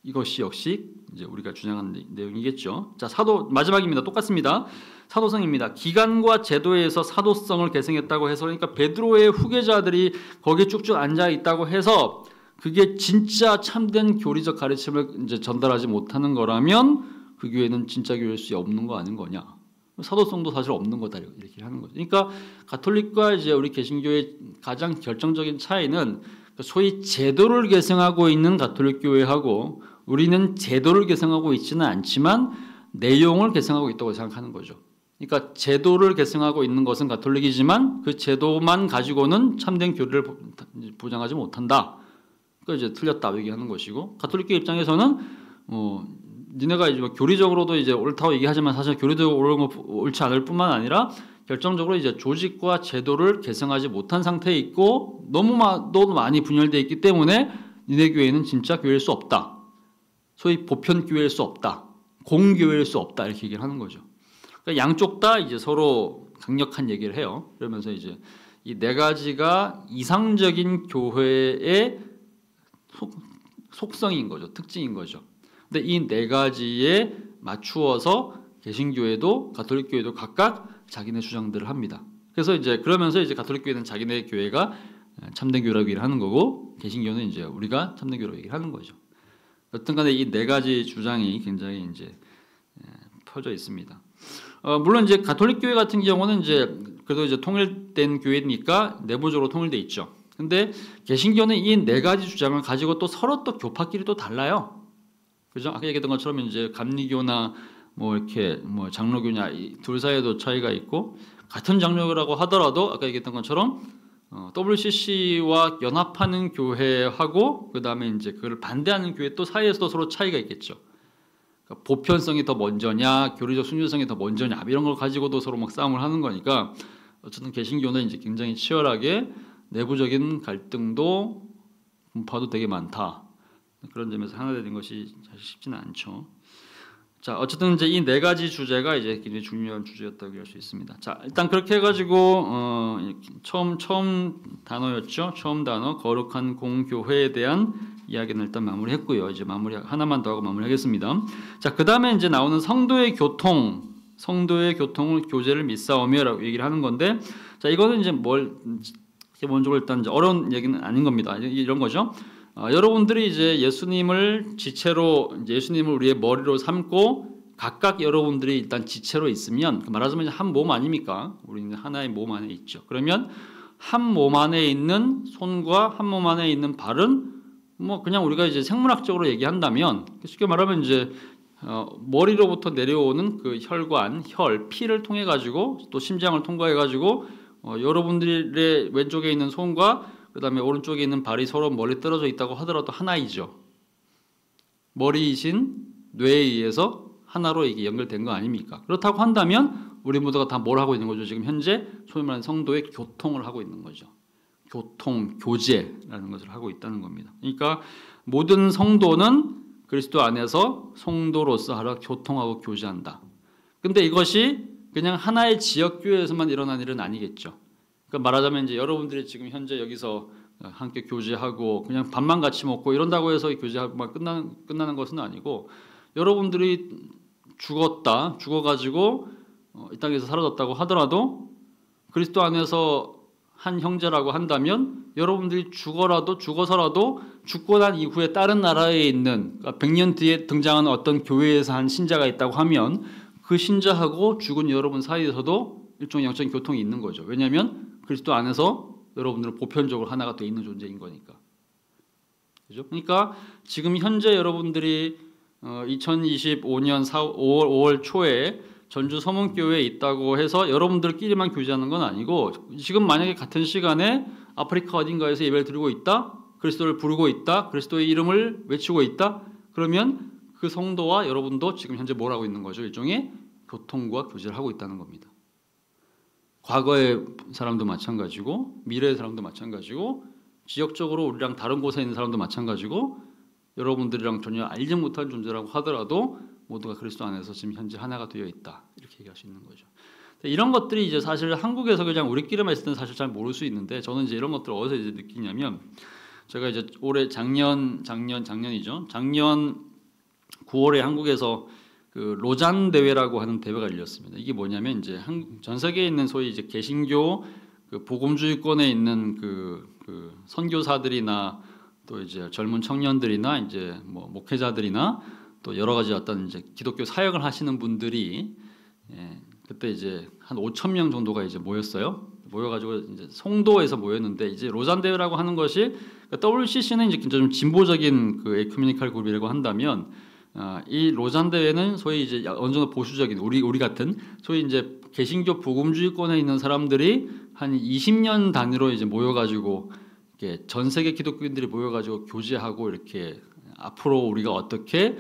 Speaker 1: 이것이 역시 이제 우리가 주장하는 내용이겠죠. 자, 사도 마지막입니다. 똑같습니다. 사도성입니다. 기간과 제도에서 사도성을 계승했다고 해서 그러니까 베드로의 후계자들이 거기에 쭉쭉 앉아 있다고 해서 그게 진짜 참된 교리적 가르침을 이제 전달하지 못하는 거라면 그 교회는 진짜 교회일 수 없는 거 아닌 거냐? 사도성도 사실 없는 거다 이렇게 하는 거죠. 그러니까 가톨릭과 이제 우리 개신교의 가장 결정적인 차이는 소위 제도를 계승하고 있는 가톨릭 교회하고 우리는 제도를 계승하고 있지는 않지만 내용을 계승하고 있다고 생각하는 거죠. 그러니까 제도를 계승하고 있는 것은 가톨릭이지만 그 제도만 가지고는 참된 교리를 보장하지 못한다. 그러니까 이제 틀렸다 얘기하는 것이고 가톨릭교 입장에서는 니네가 이제 교리적으로도 이제 옳다고 얘기하지만 사실 교리적으로 옳지 않을 뿐만 아니라 결정적으로 이제 조직과 제도를 계승하지 못한 상태에 있고 너무 많이 분열되어 있기 때문에 니네 교회는 진짜 교회일 수 없다. 소위 보편 교회일 수 없다. 공교회일 수 없다. 이렇게 얘기를 하는 거죠. 그러니까 양쪽 다 이제 서로 강력한 얘기를 해요. 그러면서 이제 이 네 가지가 이상적인 교회의 속성인 거죠. 특징인 거죠. 근데 이 네 가지에 맞추어서 개신교회도 가톨릭 교회도 각각 자기네 주장들을 합니다. 그래서 이제 그러면서 이제 가톨릭 교회는 자기네 교회가 참된 교회라고 얘기를 하는 거고 개신교는 이제 우리가 참된 교회라고 얘기를 하는 거죠. 여튼간에 이 네 가지 주장이 굉장히 이제 퍼져 있습니다. 물론 이제 가톨릭 교회 같은 경우는 이제 그래도 이제 통일된 교회니까 내부적으로 통일돼 있죠. 근데 개신교는 이 네 가지 주장을 가지고 또 서로 또 교파끼리 또 달라요. 그죠? 아까 얘기했던 것처럼 이제 감리교나 뭐 이렇게 뭐 장로교냐 이 둘 사이에도 차이가 있고 같은 장로교라고 하더라도 아까 얘기했던 것처럼 WCC와 연합하는 교회하고 그 다음에 이제 그걸 반대하는 교회 또 사이에서도 서로 차이가 있겠죠. 그러니까 보편성이 더 먼저냐, 교리적 순전성이 더 먼저냐 이런 걸 가지고도 서로 막 싸움을 하는 거니까 어쨌든 개신교는 이제 굉장히 치열하게 내부적인 갈등도 분파도 되게 많다. 그런 점에서 하나 되는 것이 사실 쉽지는 않죠. 자, 어쨌든 이제 이 네 가지 주제가 이제 굉장히 중요한 주제였다고 할 수 있습니다. 자, 일단 그렇게 해가지고 처음 단어였죠. 처음 단어 거룩한 공교회에 대한 이야기는 일단 마무리했고요. 이제 마무리 하나만 더 하고 마무리하겠습니다. 자, 그 다음에 이제 나오는 성도의 교통을 교제를 믿사오며라고 얘기를 하는 건데, 자, 이거는 이제 기본적으로 일단 이제 어려운 얘기는 아닌 겁니다. 이런 거죠. 여러분들이 이제 예수님을 지체로 이제 예수님을 우리의 머리로 삼고 각각 여러분들이 일단 지체로 있으면 말하자면 한 몸 아닙니까? 우리는 하나의 몸 안에 있죠. 그러면 한 몸 안에 있는 손과 한 몸 안에 있는 발은 뭐 그냥 우리가 이제 생물학적으로 얘기한다면 쉽게 말하면 이제 머리로부터 내려오는 그 혈관, 피를 통해 가지고 또 심장을 통과해 가지고 여러분들의 왼쪽에 있는 손과 그 다음에 오른쪽에 있는 발이 서로 멀리 떨어져 있다고 하더라도 하나이죠. 머리이신 뇌에 의해서 하나로 이게 연결된 거 아닙니까? 그렇다고 한다면 우리 모두가 다 뭘 하고 있는 거죠? 지금 현재 소위 말하는 성도의 교통을 하고 있는 거죠. 교제라는 것을 하고 있다는 겁니다. 그러니까 모든 성도는 그리스도 안에서 성도로서 하러 교통하고 교제한다. 근데 이것이 그냥 하나의 지역교회에서만 일어난 일은 아니겠죠. 그러니까 말하자면 이제 여러분들이 지금 현재 여기서 함께 교제하고 그냥 밥만 같이 먹고 이런다고 해서 교제하고 끝나는 것은 아니고 여러분들이 죽어가지고 이 땅에서 사라졌다고 하더라도 그리스도 안에서 한 형제라고 한다면 여러분들이 죽어서라도 죽고 난 이후에 다른 나라에 있는 100년 뒤에 등장하는 어떤 교회에서 한 신자가 있다고 하면 그 신자하고 죽은 여러분 사이에서도 일종의 영적인 교통이 있는 거죠. 왜냐하면 그리스도 안에서 여러분들은 보편적으로 하나가 돼 있는 존재인 거니까. 그죠? 그러니까 지금 현재 여러분들이 2025년 5월 초에 전주 서문교회에 있다고 해서 여러분들끼리만 교제하는 건 아니고 지금 만약에 같은 시간에 아프리카 어딘가에서 예배를 드리고 있다, 그리스도를 부르고 있다, 그리스도의 이름을 외치고 있다, 그러면 그 성도와 여러분도 지금 현재 뭘 하고 있는 거죠? 일종의 교통과 교제를 하고 있다는 겁니다. 과거의 사람도 마찬가지고 미래의 사람도 마찬가지고 지역적으로 우리랑 다른 곳에 있는 사람도 마찬가지고 여러분들이랑 전혀 알지 못한 존재라고 하더라도 모두가 그리스도 안에서 지금 현재 하나가 되어 있다. 이렇게 얘기할 수 있는 거죠. 이런 것들이 이제 사실 한국에서 그냥 우리끼리만 있을 때는 사실 잘 모를 수 있는데 저는 이제 이런 것들을 어디서 이제 느끼냐면 제가 이제 올해 작년이죠. 작년 9월에 한국에서 그 로잔 대회라고 하는 대회가 열렸습니다. 이게 뭐냐면 이제 전 세계에 있는 소위 이제 개신교 그 복음주의권에 있는 그 선교사들이나 또 이제 젊은 청년들이나 이제 뭐 목회자들이나 또 여러 가지 어떤 이제 기독교 사역을 하시는 분들이 그때 이제 한 5천 명 정도가 이제 모였어요. 모여가지고 이제 송도에서 모였는데 이제 로잔 대회라고 하는 것이 WCC는 이제 진짜 좀 진보적인 그 에큐메니컬 그룹이라고 한다면 이 로잔 대회는 소위 이제 어느 정도 보수적인 우리 같은 소위 이제 개신교 복음주의권에 있는 사람들이 한 20년 단위로 이제 모여가지고 이렇게 전 세계 기독교인들이 모여가지고 교제하고 이렇게 앞으로 우리가 어떻게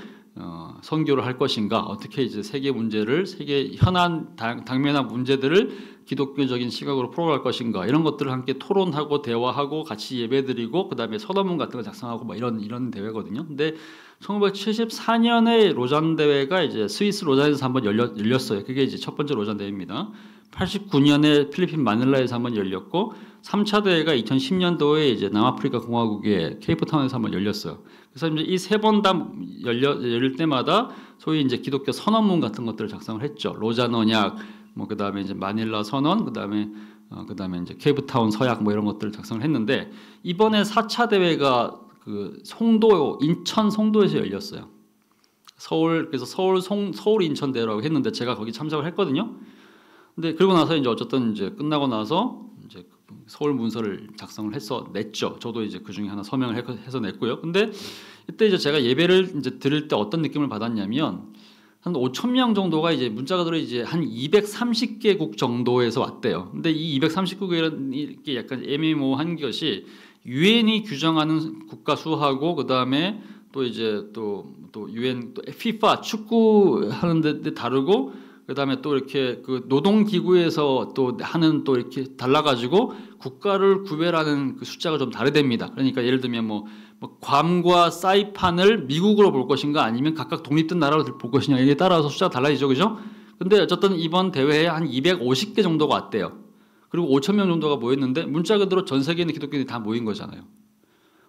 Speaker 1: 선교를 할 것인가, 어떻게 이제 세계 문제를 세계 현안 당면한 문제들을 기독교적인 시각으로 풀어갈 것인가 이런 것들을 함께 토론하고 대화하고 같이 예배드리고 그다음에 서론문 같은 거 작성하고 뭐 이런 대회거든요. 근데 1974년에 로잔 대회가 이제 스위스 로잔에서 한번 열렸어요. 그게 이제 첫 번째 로잔 대회입니다. 89년에 필리핀 마닐라에서 한번 열렸고 3차 대회가 2010년도에 이제 남아프리카 공화국의 케이프타운에서 한번 열렸어요. 그래서 이제 이 세 번 다 열릴 때마다 소위 이제 기독교 선언문 같은 것들을 작성을 했죠. 로잔 언약, 뭐 그다음에 이제 마닐라 선언, 그다음에 이제 케이프타운 서약 뭐 이런 것들을 작성을 했는데 이번에 4차 대회가 그 인천 송도에서 열렸어요. 그래서 서울 인천 대회라고 했는데 제가 거기 참석을 했거든요. 근데 그러고 나서 이제 어쨌든 이제 끝나고 나서 이제 서울 문서를 작성을 해서 냈죠. 저도 이제 그 중에 하나 서명을 해서 냈고요. 근데 이때 이제 제가 예배를 이제 드릴 때 어떤 느낌을 받았냐면 한 5천 명 정도가 이제 문자가들이 이제 한 230개국 정도에서 왔대요. 근데 이 230개국이라는 이렇게 약간 애매모호한 것이 유엔이 규정하는 국가 수하고 그다음에 또 이제 또 유엔 또 FIFA 축구 하는 데 다르고 그다음에 또 이렇게 그 노동 기구에서 또 하는 또 이렇게 달라가지고 국가를 구별하는 그 숫자가 좀 다르답니다. 그러니까 예를 들면 뭐 괌과 사이판을 미국으로 볼 것인가 아니면 각각 독립된 나라로 볼 것이냐 이에 따라서 숫자가 달라지죠, 그죠? 근데 어쨌든 이번 대회에 한 250개 정도가 왔대요. 그리고 5천 명 정도가 모였는데 문자 그대로 전 세계에 있는 기독교인이 다 모인 거잖아요.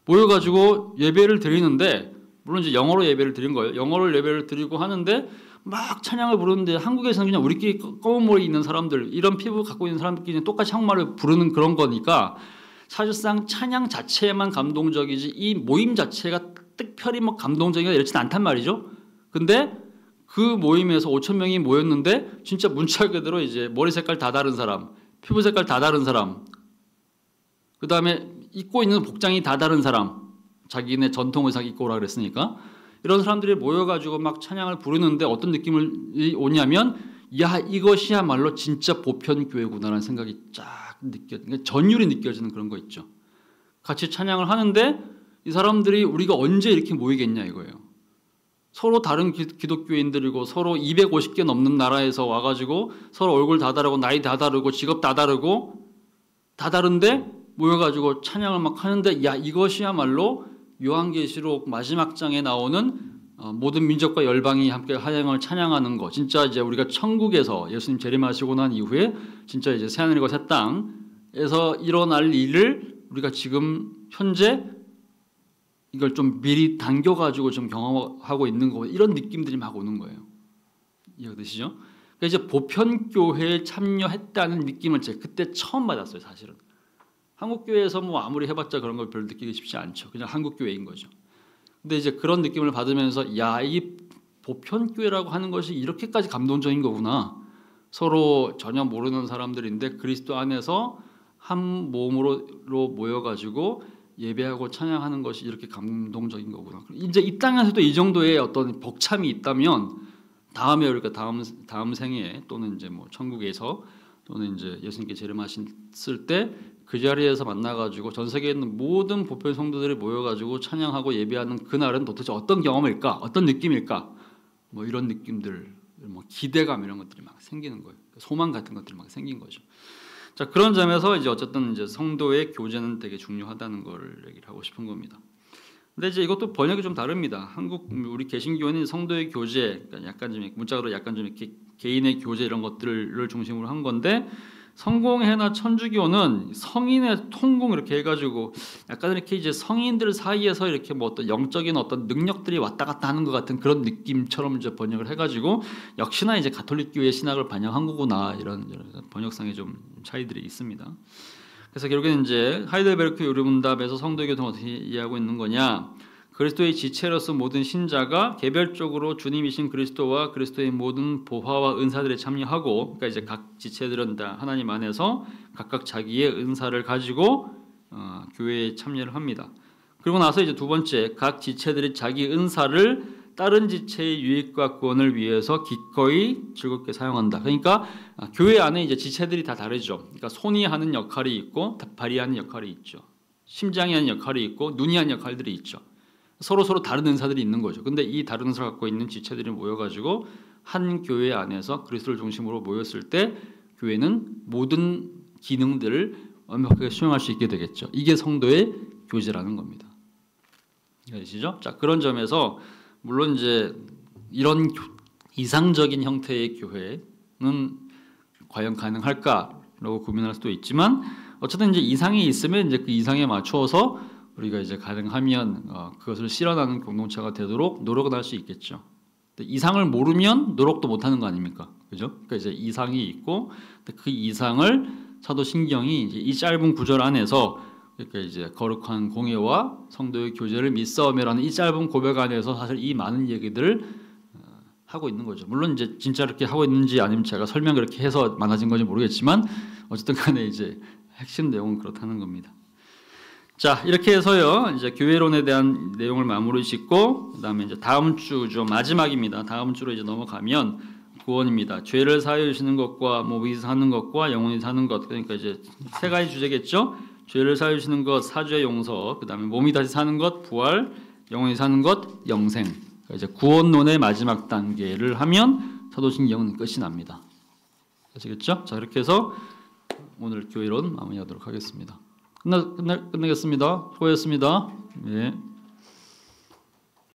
Speaker 1: 모여가지고 예배를 드리는데 물론 이제 영어로 예배를 드린 거예요. 영어로 예배를 드리고 하는데 막 찬양을 부르는데 한국에서는 그냥 우리끼리 검은 머리 있는 사람들 이런 피부 갖고 있는 사람들끼리 똑같이 한국말을 부르는 그런 거니까 사실상 찬양 자체에만 감동적이지 이 모임 자체가 특별히 뭐 감동적이거나 이렇지는 않단 말이죠. 근데 그 모임에서 5천 명이 모였는데 진짜 문자 그대로 이제 머리 색깔 다 다른 사람, 피부 색깔 다 다른 사람, 그 다음에 입고 있는 복장이 다 다른 사람, 자기네 전통 의상 입고 오라 그랬으니까 이런 사람들이 모여가지고 막 찬양을 부르는데 어떤 느낌이 오냐면 야 이것이야말로 진짜 보편교회구나라는 생각이 쫙 그러니까 전율이 느껴지는 그런 거 있죠. 같이 찬양을 하는데 이 사람들이 우리가 언제 이렇게 모이겠냐 이거예요. 서로 다른 기독교인들이고 서로 250개 넘는 나라에서 와가지고 서로 얼굴 다 다르고 나이 다 다르고 직업 다 다르고 다 다른데 모여가지고 찬양을 막 하는데 야 이것이야말로 요한계시록 마지막 장에 나오는 모든 민족과 열방이 함께 하나님을 찬양하는 거 진짜 이제 우리가 천국에서 예수님 재림하시고 난 이후에 진짜 이제 새하늘과 새 땅에서 일어날 일을 우리가 지금 현재 이걸 좀 미리 당겨가지고 좀 경험하고 있는 거 이런 느낌들이 막 오는 거예요. 이해되시죠? 그러니까 이제 보편교회에 참여했다는 느낌을 제가 그때 처음 받았어요. 사실은 한국교회에서 뭐 아무리 해봤자 그런 걸 별로 느끼기 쉽지 않죠. 그냥 한국교회인 거죠. 근데 이제 그런 느낌을 받으면서 야, 이 보편교회라고 하는 것이 이렇게까지 감동적인 거구나. 서로 전혀 모르는 사람들인데 그리스도 안에서 한 몸으로 모여가지고 예배하고 찬양하는 것이 이렇게 감동적인 거구나. 이제 이 땅에서도 이 정도의 어떤 벅참이 있다면 다음에 그러니까 다음 생에 또는 이제 뭐 천국에서 또는 이제 예수님께 재림하셨을 때 그 자리에서 만나가지고 전 세계에 있는 모든 보편 성도들이 모여가지고 찬양하고 예배하는 그날은 도대체 어떤 경험일까, 어떤 느낌일까, 뭐 이런 느낌들, 뭐 기대감 이런 것들이 막 생기는 거예요. 소망 같은 것들이 막 생긴 거죠. 자, 그런 점에서 이제 어쨌든 이제 성도의 교제는 되게 중요하다는 걸 얘기를 하고 싶은 겁니다. 근데 이제 이것도 번역이 좀 다릅니다. 한국 우리 개신교는 성도의 교제, 그러니까 약간 좀 문자로 약간 좀 이렇게 개인의 교제 이런 것들을 중심으로 한 건데, 성공회나 천주교는 성인의 통공 이렇게 해가지고 약간 이렇게 이제 성인들 사이에서 이렇게 뭐 어떤 영적인 어떤 능력들이 왔다 갔다 하는 것 같은 그런 느낌처럼 이제 번역을 해가지고 역시나 이제 가톨릭교의 신학을 반영한 거구나 이런 번역상의 좀 차이들이 있습니다. 그래서 결국에는 이제 하이델베르크 요리문답에서 성도의 교통을 어떻게 이해하고 있는 거냐? 그리스도의 지체로서 모든 신자가 개별적으로 주님이신 그리스도와 그리스도의 모든 보화와 은사들에 참여하고, 그러니까 이제 각 지체들은 다 하나님 안에서 각각 자기의 은사를 가지고 교회에 참여를 합니다. 그리고 나서 이제 두 번째, 각 지체들이 자기 은사를 다른 지체의 유익과 구원을 위해서 기꺼이 즐겁게 사용한다. 그러니까 교회 안에 이제 지체들이 다 다르죠. 그러니까 손이 하는 역할이 있고 발이 하는 역할이 있죠. 심장이 하는 역할이 있고 눈이 하는 역할들이 있죠. 서로 다른 은사들이 있는 거죠. 근데 이 다른 은사를 갖고 있는 지체들이 모여가지고 한 교회 안에서 그리스도를 중심으로 모였을 때 교회는 모든 기능들을 완벽하게 수행할 수 있게 되겠죠. 이게 성도의 교제라는 겁니다. 아시죠? 자, 그런 점에서 물론 이제 이런 이상적인 형태의 교회는 과연 가능할까라고 고민할 수도 있지만, 어쨌든 이제 이상이 있으면 이제 그 이상에 맞추어서 우리가 이제 가능하면 그것을 실현하는 공동체가 되도록 노력은 할 수 있겠죠. 이상을 모르면 노력도 못 하는 거 아닙니까? 그죠? 그러니까 이제 이상이 있고 그 이상을 사도신경이 이제 이 짧은 구절 안에서 그러니까 이제 거룩한 공예와 성도의 교제를 믿사오며라는 이 짧은 고백 안에서 사실 이 많은 얘기들을 하고 있는 거죠. 물론 이제 진짜 이렇게 하고 있는지 아니면 제가 설명 그렇게 해서 많아진 건지 모르겠지만 어쨌든 간에 이제 핵심 내용은 그렇다는 겁니다. 자, 이렇게 해서요 이제 교회론에 대한 내용을 마무리 짓고 그다음에 이제 다음 주죠, 마지막입니다. 다음 주로 이제 넘어가면 구원입니다. 죄를 사하여 주시는 것과 뭐 위에서 사는 것과 영원히 사는 것, 그러니까 이제 세 가지 주제겠죠. 죄를 사하여 주시는 것, 사죄 용서, 그다음에 몸이 다시 사는 것, 부활, 영원히 사는 것, 영생. 그러니까 이제 구원론의 마지막 단계를 하면 사도신경은 끝이 납니다. 아시겠죠? 자, 이렇게 해서 오늘 교회론 마무리하도록 하겠습니다. 끝내겠습니다. 수고하셨습니다. 예.